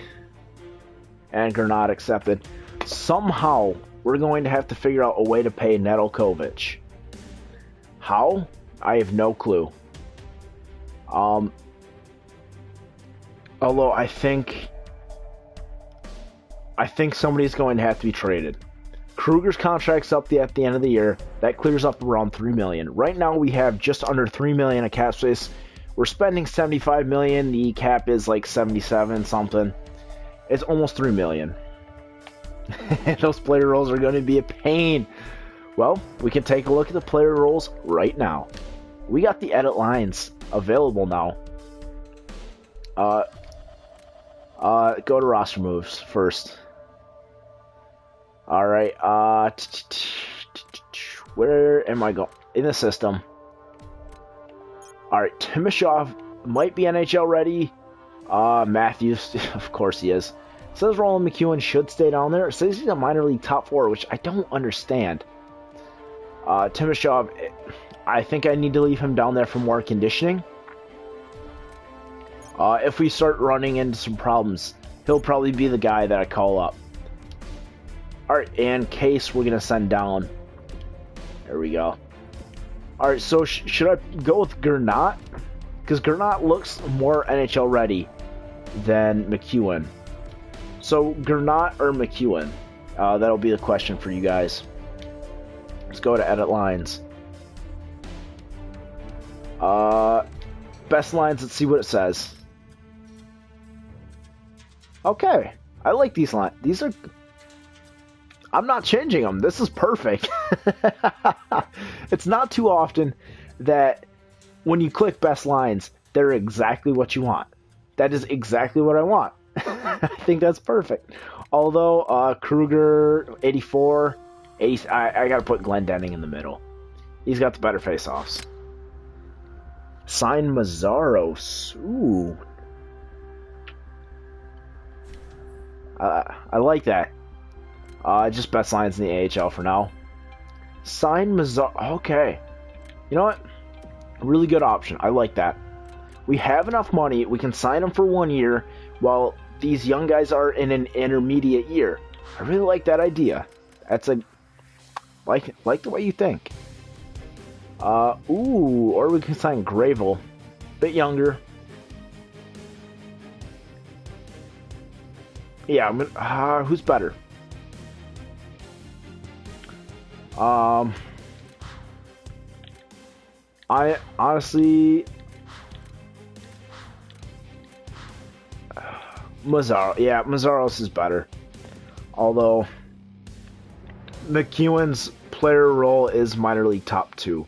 and Gernot accepted. Somehow, we're going to have to figure out a way to pay Nedeljkovic. How? I have no clue. Although I think somebody's going to have to be traded. Kruger's contract's up at the end of the year. That clears up around $3 million. Right now we have just under $3 million of cap space. We're spending $75 million. The cap is like 77 something. It's almost $3 million. Those player roles are going to be a pain. Well, we can take a look at the player roles right now. We got the edit lines available now. Go to roster moves first. All right. Where am I going? In the system. All right. Timashov might be NHL ready. Matthews, of course he is. It says Roland McEwen should stay down there. It says he's a minor league top 4, which I don't understand. Timashov, I think I need to leave him down there for more conditioning. If we start running into some problems, he'll probably be the guy that I call up. Alright, and Case we're going to send down. There we go. Alright, so should I go with Gernot? Because Gernot looks more NHL ready than McEwen. So, Gernot or McEwen? That'll be the question for you guys. Let's go to edit lines. Best lines, let's see what it says. Okay, I like these lines. These are... I'm not changing them. This is perfect. It's not too often that when you click best lines, they're exactly what you want. That is exactly what I want. I think that's perfect. Although, Kruger, 84, I gotta put Glendening in the middle. He's got the better face-offs. Sign Mazzaros. Ooh. I like that. Just best lines in the AHL for now. Sign Mazzaro. Okay. You know what? Really good option. I like that. We have enough money. We can sign them for 1 year while these young guys are in an intermediate year. I really like that idea. That's a... Like the way you think. Ooh. Or we can sign Gravel. Bit younger. Yeah, I'm gonna... who's better? I honestly... Mazzaro. Yeah, Mazzaros is better. Although, McEwen's player role is minor league top 2.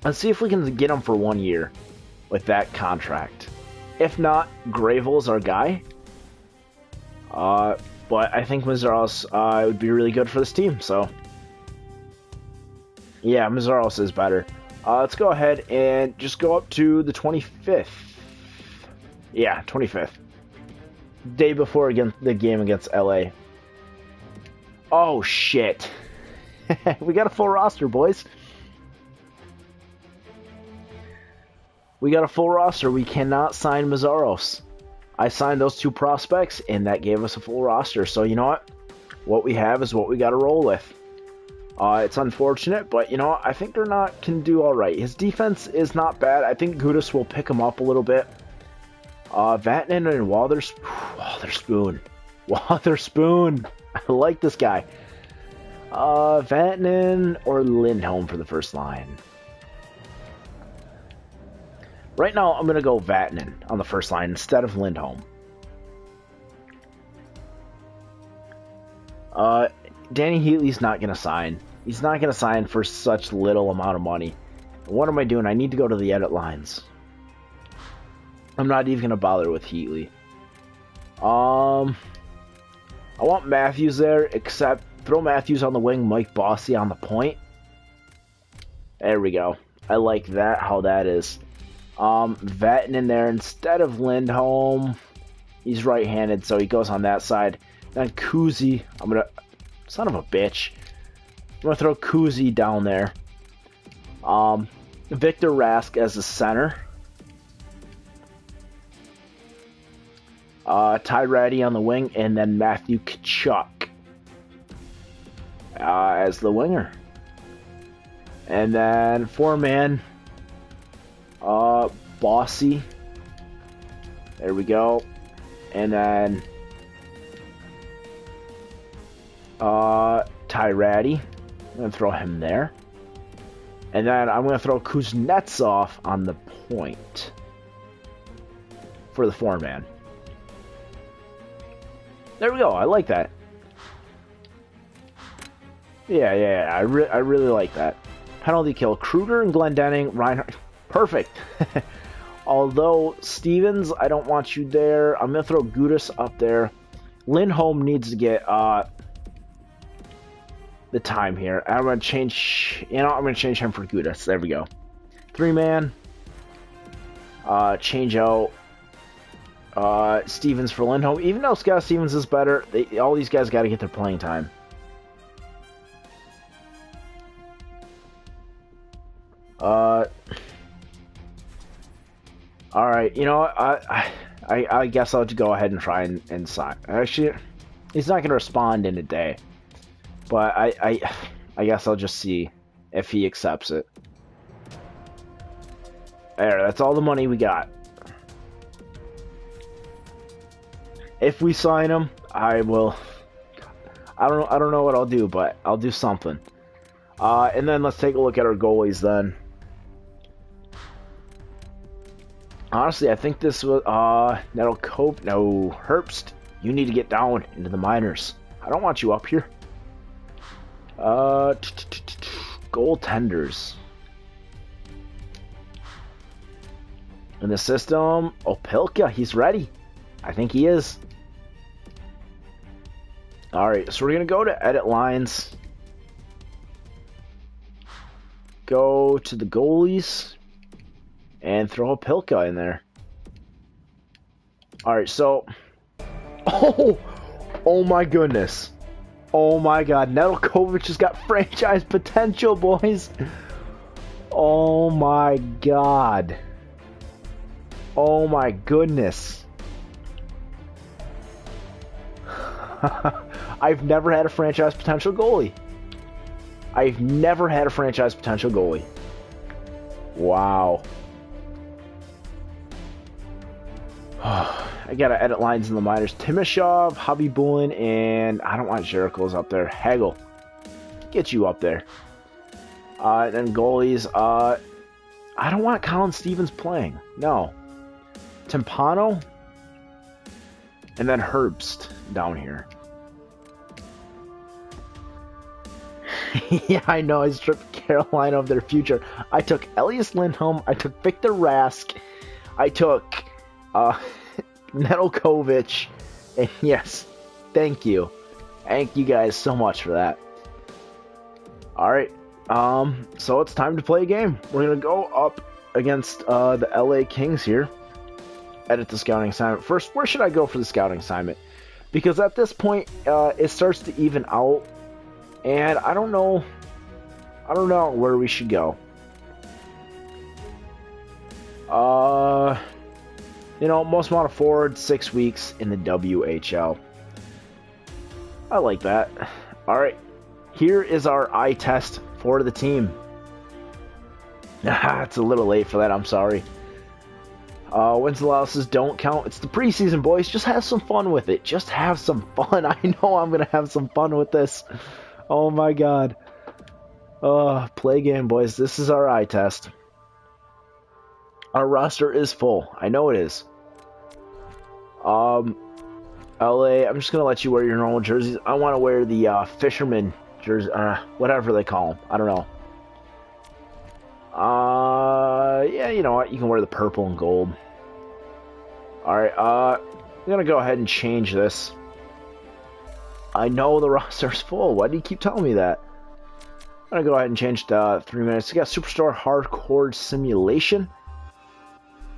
Let's see if we can get him for 1 year with that contract. If not, Gravel's our guy. But I think Mazzaros would be really good for this team, so... Yeah, Mazzaros is better. Let's go ahead and just go up to the 25th. Yeah, 25th. Day before against the game against LA. Oh, shit. We got a full roster, boys. We got a full roster. We cannot sign Mazzaros. I signed those 2 prospects, and that gave us a full roster. So, you know what? What we have is what we got to roll with. It's unfortunate, but, you know what? I think Gernot can do all right. His defense is not bad. I think Gudis will pick him up a little bit. Vatanen and Wotherspoon. Wotherspoon. I like this guy. Vatanen or Lindholm for the first line. Right now, I'm going to go Vatanen on the first line instead of Lindholm. Danny Heatley's not going to sign. He's not going to sign for such little amount of money. What am I doing? I need to go to the edit lines. I'm not even going to bother with Heatley. I want Matthews there, except throw Matthews on the wing, Mike Bossy on the point. There we go. I like that, how that is. Vatanen there instead of Lindholm. He's right-handed, so he goes on that side. Then Kuzi, son of a bitch. I'm gonna throw Kuzi down there. Victor Rask as the center. Ty Ratty on the wing, and then Matthew Tkachuk as the winger. And then 4-man, Bossy. There we go. And then Ty Ratty. I'm going to throw him there. And then I'm going to throw Kuznetsov on the point for the 4-man. There we go. I like that. Yeah. I really like that. Penalty kill. Kruger and Glendening. Reinhardt. Perfect. Although, Stevens, I don't want you there. I'm going to throw Gudis up there. Lindholm needs to get the time here. I'm going to change... I'm going to change him for Gudis. There we go. 3-man. Change out Stevens for Lindholm. Even though Scott Stevens is better, all these guys got to get their playing time. All right, you know what? I guess I'll just go ahead and try and sign. Actually, he's not going to respond in a day, but I guess I'll just see if he accepts it. There, that's all the money we got. If we sign him, I will. I don't know what I'll do, but I'll do something. And then let's take a look at our goalies then. Honestly, I think this was that'll cope. No, Herbst, you need to get down into the minors. I don't want you up here. Goaltenders in the system. Opelka, he's ready. I think he is. All right, so we're gonna go to edit lines. Go to the goalies. And throw a Pilka in there. Alright, so... Oh my goodness. Oh my god. Nedeljkovic has got franchise potential, boys. Oh my god. Oh my goodness. I've never had a franchise potential goalie. I've never had a franchise potential goalie. Wow. I gotta edit lines in the minors. Timashov, Habibulin, and I don't want Jericho's up there. Hagel, get you up there. And then goalies. I don't want Colin Stevens playing. No. Timpano, and then Herbst down here. Yeah, I know. I stripped Carolina of their future. I took Elias Lindholm. I took Victor Rask. I took Nedeljkovic, and yes, thank you guys so much for that. Alright, so it's time to play a game. We're gonna go up against the LA Kings here. Edit the scouting assignment. First, where should I go for the scouting assignment? Because at this point, it starts to even out, and I don't know where we should go. You know, most amount of forward, 6 weeks in the WHL. I like that. Alright, here is our eye test for the team. It's a little late for that, I'm sorry. Wins and losses don't count. It's the preseason, boys. Just have some fun with it. Just have some fun. I know I'm going to have some fun with this. Oh my god. Play game, boys. This is our eye test. Our roster is full. I know it is. LA, I'm just gonna let you wear your normal jerseys. I want to wear the fisherman jersey, whatever they call them. I don't know. Yeah, you know what? You can wear the purple and gold. All right. I'm gonna go ahead and change this. I know the roster's full. Why do you keep telling me that? I'm gonna go ahead and change to 3 minutes. We got Superstar Hardcore Simulation.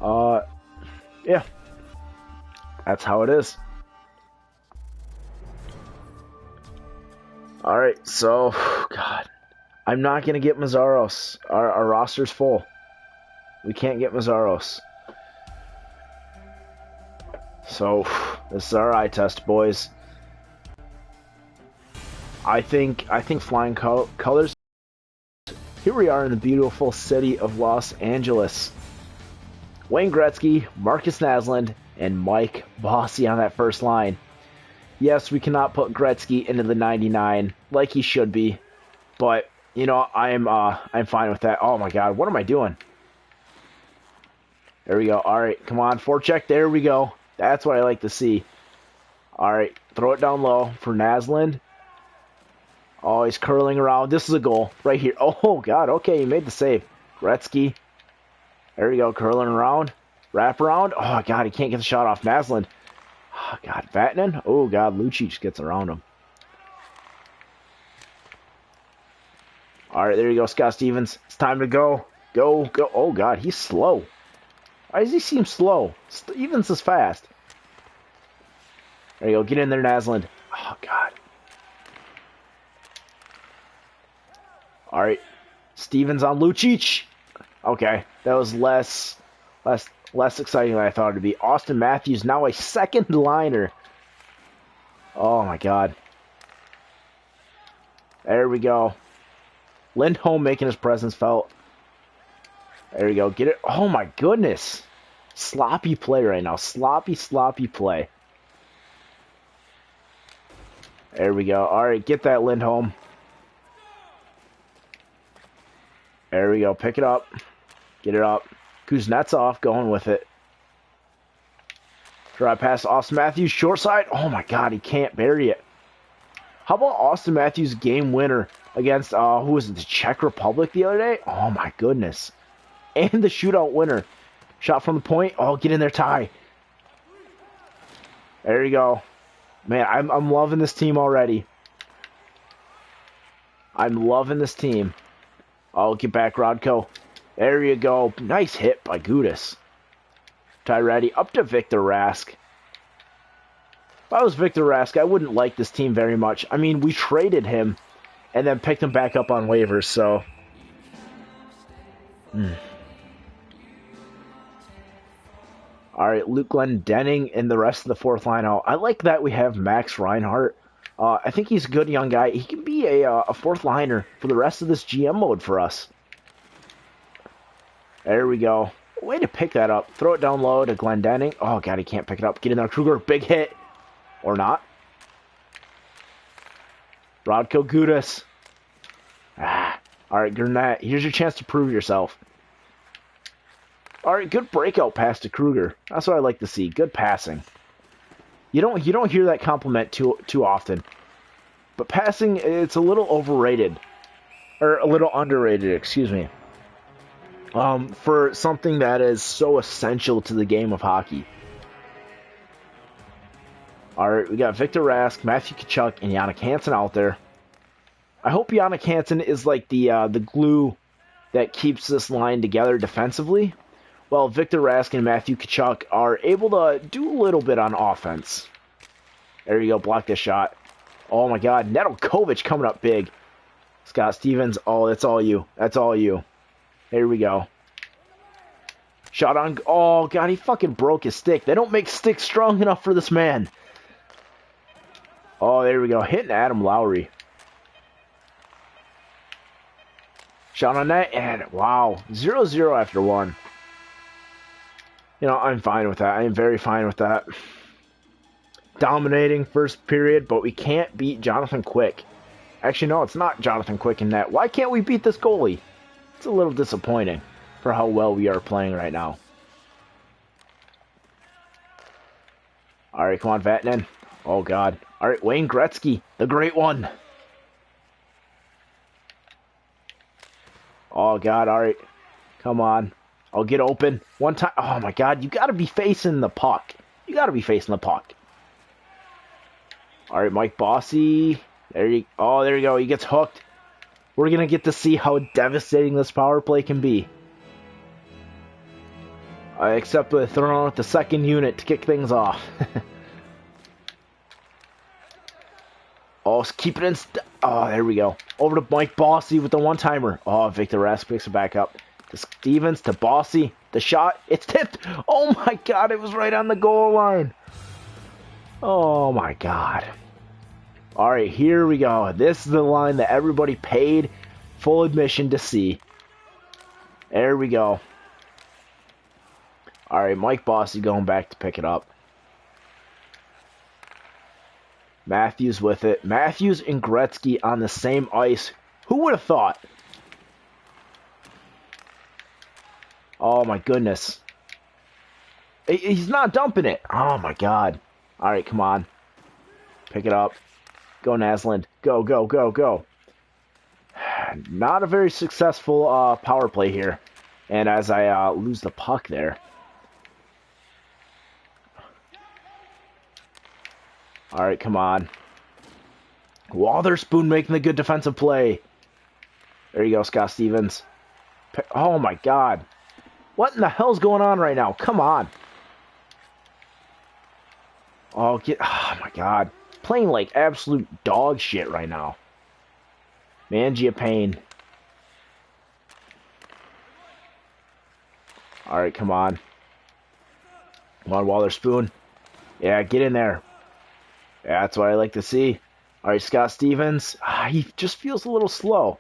Yeah. That's how it is. Alright, so, God. I'm not going to get Mazzaros. Our roster's full. We can't get Mazzaros. So, this is our eye test, boys. I think flying colors. Here we are in the beautiful city of Los Angeles. Wayne Gretzky, Marcus Naslund, and Mike Bossy on that first line. Yes, we cannot put Gretzky into the 99 like he should be, but you know I'm fine with that. Oh my God, what am I doing? There we go. All right, come on, forecheck. There we go. That's what I like to see. All right, throw it down low for Naslund. Oh, he's curling around. This is a goal right here. Oh God, okay, he made the save. Gretzky. There we go, curling around. Wrap around. Oh, God, he can't get the shot off Naslund. Oh, God, Vatanen. Oh, God, Lucic gets around him. All right, there you go, Scott Stevens. It's time to go. Go, go. Oh, God, he's slow. Why does he seem slow? Stevens is fast. There you go. Get in there, Naslund. Oh, God. All right. Stevens on Lucic. Okay. That was less exciting than I thought it would be. Austin Matthews, now a second liner. Oh, my God. There we go. Lindholm making his presence felt. There we go. Get it. Oh, my goodness. Sloppy play right now. Sloppy play. There we go. All right, get that, Lindholm. There we go. Pick it up. Get it up. Kuznetsov going with it. Drive past Austin Matthews. Short side. Oh, my God. He can't bury it. How about Austin Matthews' game winner against, who was it, the Czech Republic the other day? Oh, my goodness. And the shootout winner. Shot from the point. Oh, get in there, Ty. There you go. Man, I'm loving this team already. I'm loving this team. Oh, get back, Rodko. There you go. Nice hit by Gudis. Ty ready. Up to Victor Rask. If I was Victor Rask, I wouldn't like this team very much. I mean, we traded him and then picked him back up on waivers, so... All right, Luke Glendening and the rest of the fourth line out. I like that we have Max Reinhart. I think he's a good young guy. He can be a fourth liner for the rest of this GM mode for us. There we go. Way to pick that up. Throw it down low to Glendening. Oh, God, he can't pick it up. Get in there, Kruger. Big hit. Or not. Rodko Gudis. All right, Gurnett. Here's your chance to prove yourself. All right, good breakout pass to Kruger. That's what I like to see. Good passing. You don't hear that compliment too often. But passing, it's a little overrated. Or a little underrated, excuse me. For something that is so essential to the game of hockey. All right, we got Victor Rask, Matthew Tkachuk, and Jannik Hansen out there. I hope Jannik Hansen is like the glue that keeps this line together defensively. Well, Victor Rask and Matthew Tkachuk are able to do a little bit on offense. There you go, block this shot. Oh my God, Nedeljkovic coming up big. Scott Stevens, oh, that's all you. That's all you. There we go. Shot on, oh God, he fucking broke his stick. They don't make sticks strong enough for this man. Oh, there we go, hitting Adam Lowry. Shot on net, and wow, 0-0 after one. You know, I'm fine with that. I am very fine with that. Dominating first period, but we can't beat Jonathan Quick. Actually, no, it's not Jonathan Quick in net. Why can't we beat this goalie? It's a little disappointing for how well we are playing right now. All right, come on, Vatanen. Oh, God. All right, Wayne Gretzky, the great one. Oh, God, all right. Come on. I'll get open. One time. Oh, my God. You got to be facing the puck. You got to be facing the puck. All right, Mike Bossy. There you go. He gets hooked. We're going to get to see how devastating this power play can be. Except with throwing out the second unit to kick things off. Oh, keep it in. Oh, there we go. Over to Mike Bossy with the one-timer. Oh, Victor Rask picks it back up. To Stevens, to Bossy. The shot. It's tipped. Oh, my God. It was right on the goal line. Oh, my God. All right, here we go. This is the line that everybody paid full admission to see. There we go. All right, Mike Bossy going back to pick it up. Matthews with it. Matthews and Gretzky on the same ice. Who would have thought? Oh, my goodness. He's not dumping it. Oh, my God. All right, come on. Pick it up. Go, Naslund. Go, go, go, go. Not a very successful power play here. And as I lose the puck there. All right, come on. Wotherspoon making the good defensive play. There you go, Scott Stevens. Oh, my God. What in the hell's going on right now? Come on. Oh, oh my God. Playing like absolute dog shit right now. Mangiapane. Alright, come on. Come on, Waller-Spoon. Yeah, get in there. Yeah, that's what I like to see. Alright, Scott Stevens. He just feels a little slow.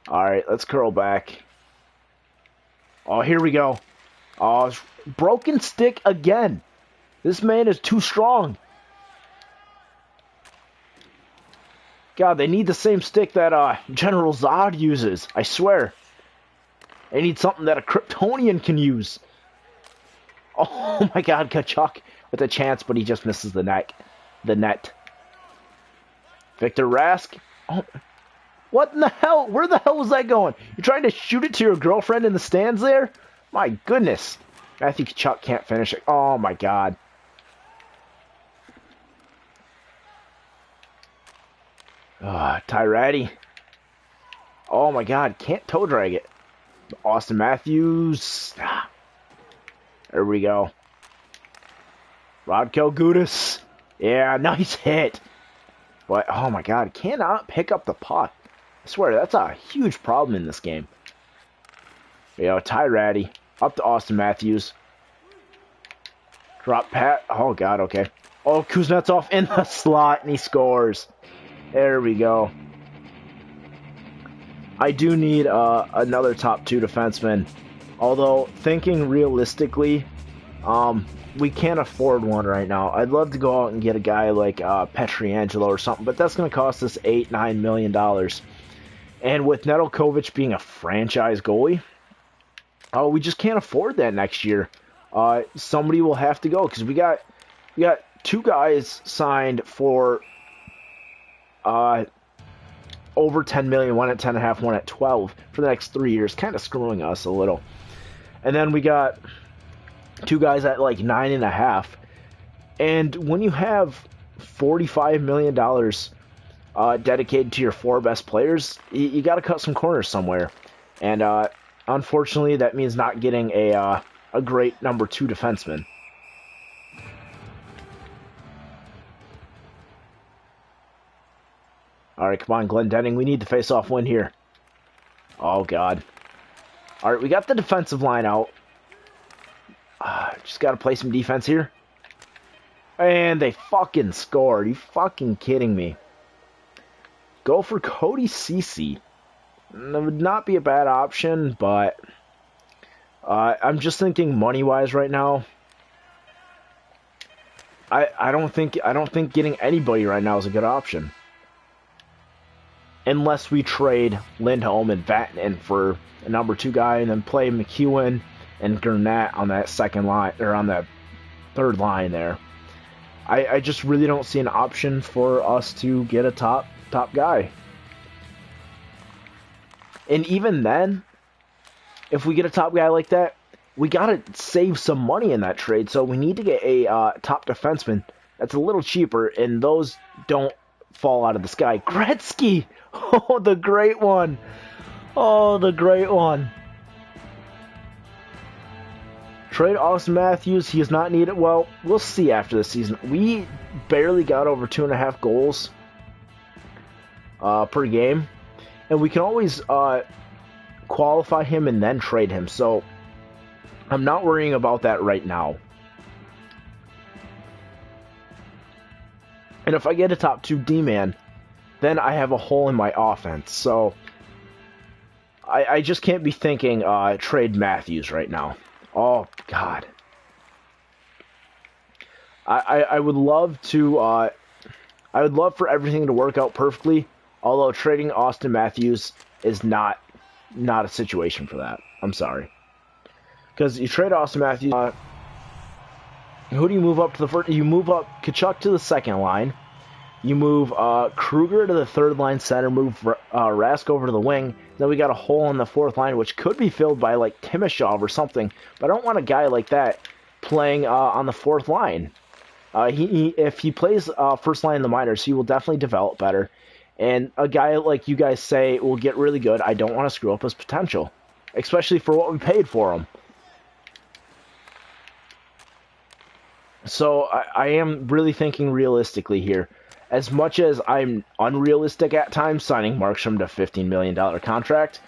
Alright, let's curl back. Oh, here we go. Oh, broken stick again. This man is too strong. God, they need the same stick that General Zod uses. I swear. They need something that a Kryptonian can use. Oh my God, Kachuk with a chance, but he just misses the net. Victor Rask. Oh, what in the hell? Where the hell was that going? You're trying to shoot it to your girlfriend in the stands there? My goodness. Matthew Kachuk can't finish it. Oh my God. Tyratty. Oh my God, can't toe drag it. Austin Matthews. There we go. Rodko Gudis. Yeah, nice hit. But, oh my God, cannot pick up the puck. I swear, that's a huge problem in this game. You know, Tyratty. Up to Austin Matthews. Drop pat. Oh God, okay. Oh, Kuznetsov in the slot, and he scores. There we go. I do need another top 2 defenseman. Although, thinking realistically, we can't afford one right now. I'd love to go out and get a guy like Pietrangelo or something, but that's going to cost us $8-9 million. And with Nedeljkovic being a franchise goalie, we just can't afford that next year. Somebody will have to go because we got 2 guys signed for over $10 million, one at 10.5, one at 12 for the next 3 years, kind of screwing us a little. And then we got 2 guys at like 9.5. And when you have $45 million dedicated to your 4 best players, you got to cut some corners somewhere. And unfortunately, that means not getting a great number 2 defenseman. All right, come on, Glendening. We need the face-off win here. Oh, God. All right, we got the defensive line out. Just got to play some defense here. And they fucking scored. Are you fucking kidding me? Go for Cody Ceci. That would not be a bad option, but I'm just thinking money-wise right now. I don't think getting anybody right now is a good option. Unless we trade Lindholm and Vatanen for a number 2 guy and then play McEwen and Gurnett on that second line, or on that third line there. I just really don't see an option for us to get a top guy. And even then, if we get a top guy like that, we gotta save some money in that trade. So we need to get a top defenseman that's a little cheaper, and those don't fall out of the sky. Gretzky! Oh, the great one. Oh, the great one. Trade Austin Matthews. He is not needed. Well, we'll see after the season. We barely got over 2.5 goals per game. And we can always qualify him and then trade him. So I'm not worrying about that right now. And if I get a top 2 D-man, then I have a hole in my offense. So I just can't be thinking trade Matthews right now. Oh, God. I would love to... I would love for everything to work out perfectly, although trading Austin Matthews is not a situation for that. I'm sorry. Because you trade Austin Matthews... who do you move up to the first? You move up Kachuk to the second line. You move Kruger to the third line center. Move Rask over to the wing. Then we got a hole in the fourth line, which could be filled by like Timashov or something. But I don't want a guy like that playing on the fourth line. If he plays first line in the minors, he will definitely develop better. And a guy like you guys say will get really good. I don't want to screw up his potential, especially for what we paid for him. So I am really thinking realistically here. As much as I'm unrealistic at times, signing Markstrom to $15 million contract,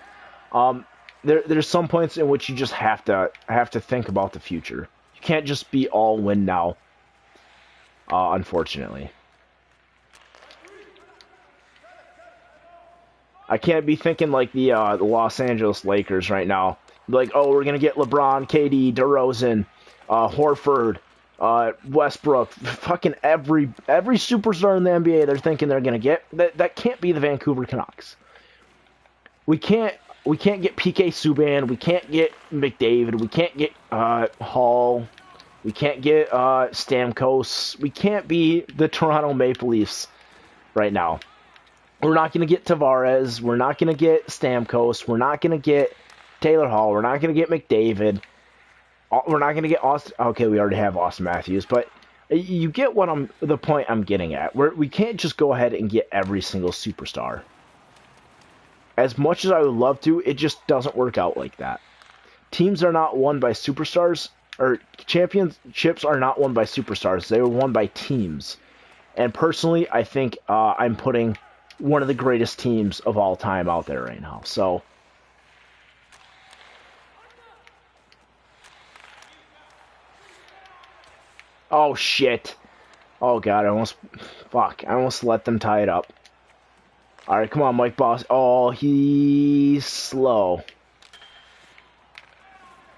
um, there's some points in which you just have to think about the future. You can't just be all win now. Unfortunately, I can't be thinking like the Los Angeles Lakers right now. Like, oh, we're gonna get LeBron, KD, DeRozan, Horford, Westbrook, fucking every superstar in the NBA. They're thinking they're gonna get that. Can't be the Vancouver Canucks. We can't get PK Subban. We can't get McDavid. We can't get Hall. We can't get Stamkos. We can't be the Toronto Maple Leafs right now. We're not going to get Tavares. We're not going to get Stamkos. We're not going to get Taylor Hall. We're not going to get McDavid. We're not going to get Austin. Okay, we already have Austin Matthews, but you get the point I'm getting at. We can't just go ahead and get every single superstar. As much as I would love to, it just doesn't work out like that. Teams are not won by superstars, or championships are not won by superstars. They were won by teams. And personally, I think I'm putting one of the greatest teams of all time out there right now. So, oh shit. Oh god, I almost let them tie it up. Alright, come on, Mike Boss. Oh, he's slow.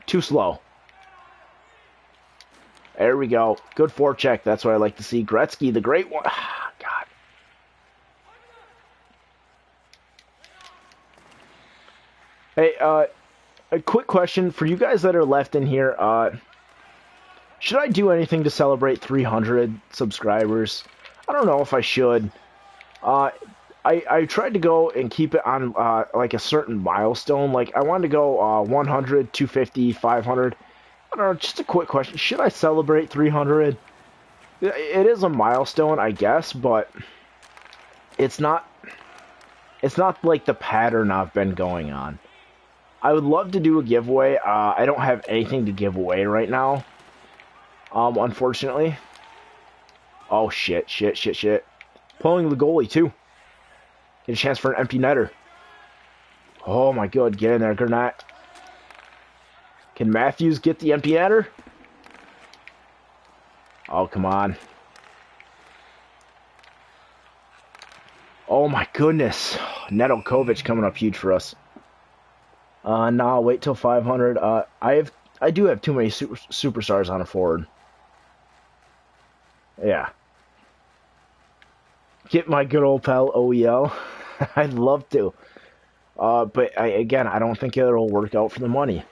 Too slow. There we go. Good forecheck. That's what I like to see. Gretzky, the great one. Ah, God. Hey, a quick question for you guys that are left in here. Should I do anything to celebrate 300 subscribers? I don't know if I should. I tried to go and keep it on like a certain milestone. Like, I wanted to go 100, 250, 500. I don't know, just a quick question. Should I celebrate 300? It is a milestone, I guess, but it's not like the pattern I've been going on. I would love to do a giveaway. I don't have anything to give away right now. Unfortunately. Oh, shit. Pulling the goalie, too. Get a chance for an empty netter. Oh, my God. Get in there, Gernat. Can Matthews get the empty netter? Oh, come on. Oh, my goodness. Nedeljkovic coming up huge for us. No, wait till 500. I do have too many superstars on a forward. Yeah. Get my good old pal OEL. I'd love to. But again, I don't think it'll work out for the money.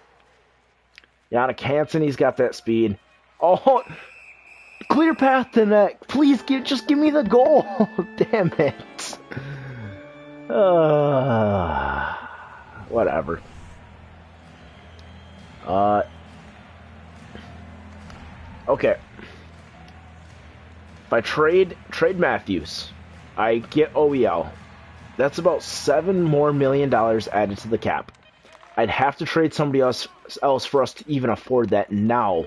Yannick Hansen, he's got that speed. Oh, clear path to net. Please, just give me the goal. Damn it. Whatever. Okay. If I trade Matthews, I get OEL. That's about $7 more million added to the cap. I'd have to trade somebody else for us to even afford that now.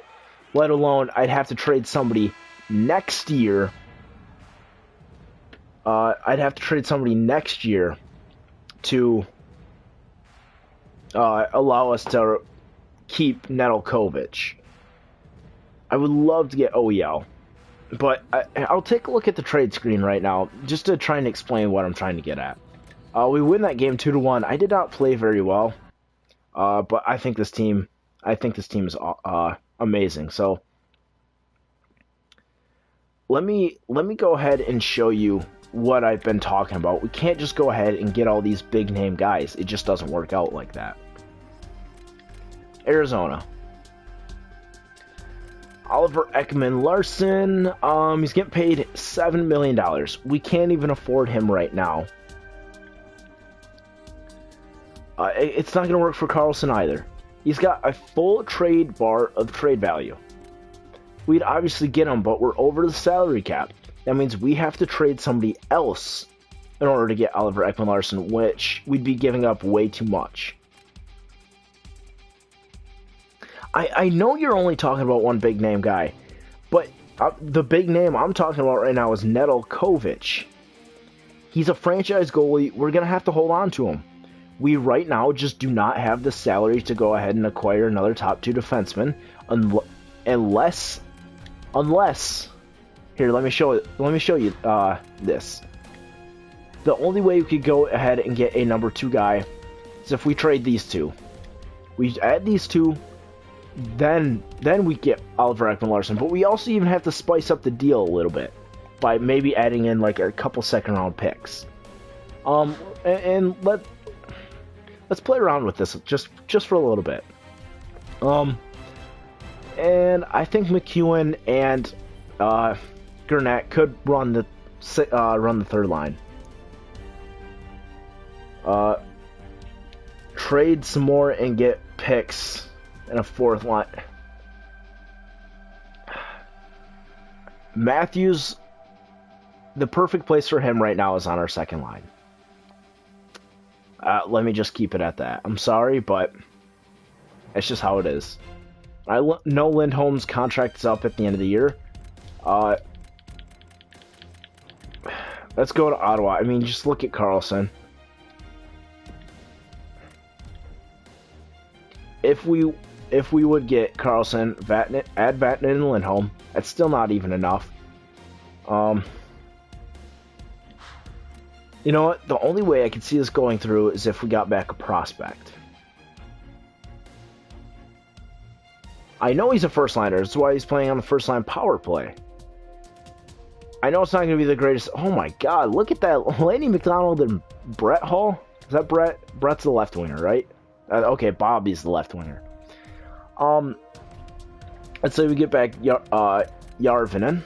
Let alone, I'd have to trade somebody next year. I'd have to trade somebody next year to allow us to keep Nedeljkovic. I would love to get OEL. But I'll take a look at the trade screen right now, just to try and explain what I'm trying to get at. We win that game 2-1. I did not play very well, but I think this team is amazing. So let me go ahead and show you what I've been talking about. We can't just go ahead and get all these big name guys. It just doesn't work out like that. Arizona. Oliver Ekman-Larsson, he's getting paid $7 million. We can't even afford him right now. It's not going to work for Carlson either. He's got a full trade bar of trade value. We'd obviously get him, but we're over the salary cap. That means we have to trade somebody else in order to get Oliver Ekman-Larsson, which we'd be giving up way too much. I know you're only talking about one big name guy, but The big name I'm talking about right now is Nedeljkovic. He's a franchise goalie. We're going to have to hold on to him. We right now just do not have the salary to go ahead and acquire another top 2 defenseman unless here, let me show you this. The only way we could go ahead and get a number 2 guy is if we trade these two. We add these two, then we get Oliver Ekman-Larsson, but we also even have to spice up the deal a little bit by maybe adding in like a couple second-round picks. And let's play around with this just for a little bit. And I think McEwen and Gurnett could run the third line. Trade some more and get picks in a fourth line. Matthews, the perfect place for him right now is on our second line. Let me just keep it at that. I'm sorry, but it's just how it is. I know Lindholm's contract is up at the end of the year. Let's go to Ottawa. I mean, just look at Karlsson. If we would get Karlsson, add Vatanen and Lindholm, that's still not even enough. You know what? The only way I could see this going through is if we got back a prospect. I know he's a first liner. That's why he's playing on the first line power play. I know it's not going to be the greatest. Oh my God! Look at that, Lanny McDonald and Brett Hull. Is that Brett? Brett's the left winger, right? Okay, Bobby's the left winger. Let's say we get back Järvinen.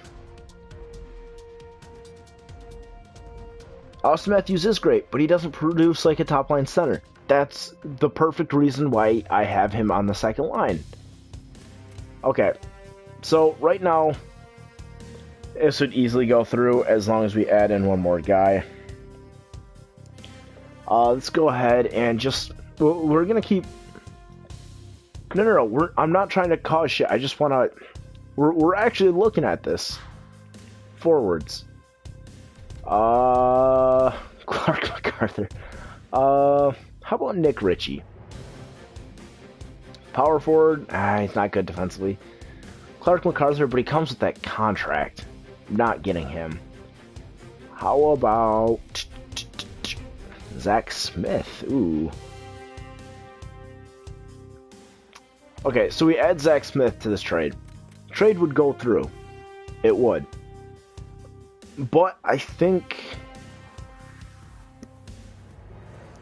Austin Matthews is great, but he doesn't produce like a top line center. That's the perfect reason why I have him on the second line. Okay, so right now, this would easily go through as long as we add in one more guy. Let's go ahead and just... We're gonna keep... No. I'm not trying to cause shit. I just want to... We're actually looking at this. Forwards. Clark MacArthur. How about Nick Ritchie? Power forward. He's not good defensively. Clark MacArthur, but he comes with that contract. Not getting him. How about... Zach Smith? Ooh. Okay, so we add Zach Smith to this trade. Trade would go through. It would. But I think...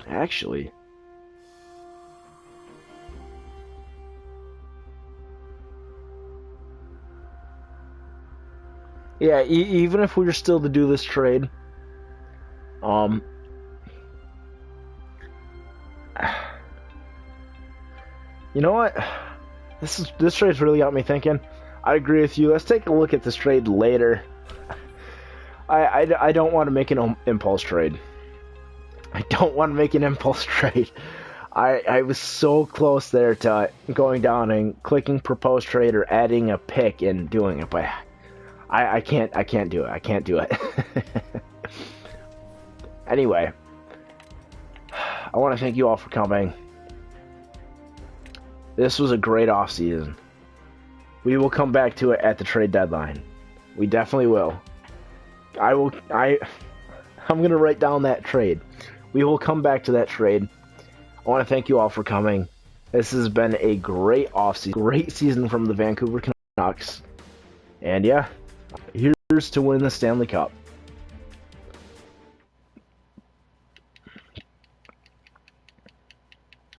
Actually... Yeah, even if we were still to do this trade... You know what? This trade's really got me thinking. I agree with you. Let's take a look at this trade later. I don't want to make an impulse trade. I don't want to make an impulse trade. I was so close there to going down and clicking propose trade or adding a pick and doing it, but I can't do it. I can't do it. Anyway, I want to thank you all for coming. This was a great offseason. We will come back to it at the trade deadline. We definitely will. I'm going to write down that trade. We will come back to that trade. I want to thank you all for coming. This has been a great offseason. Great season from the Vancouver Canucks. And yeah, here's to win the Stanley Cup.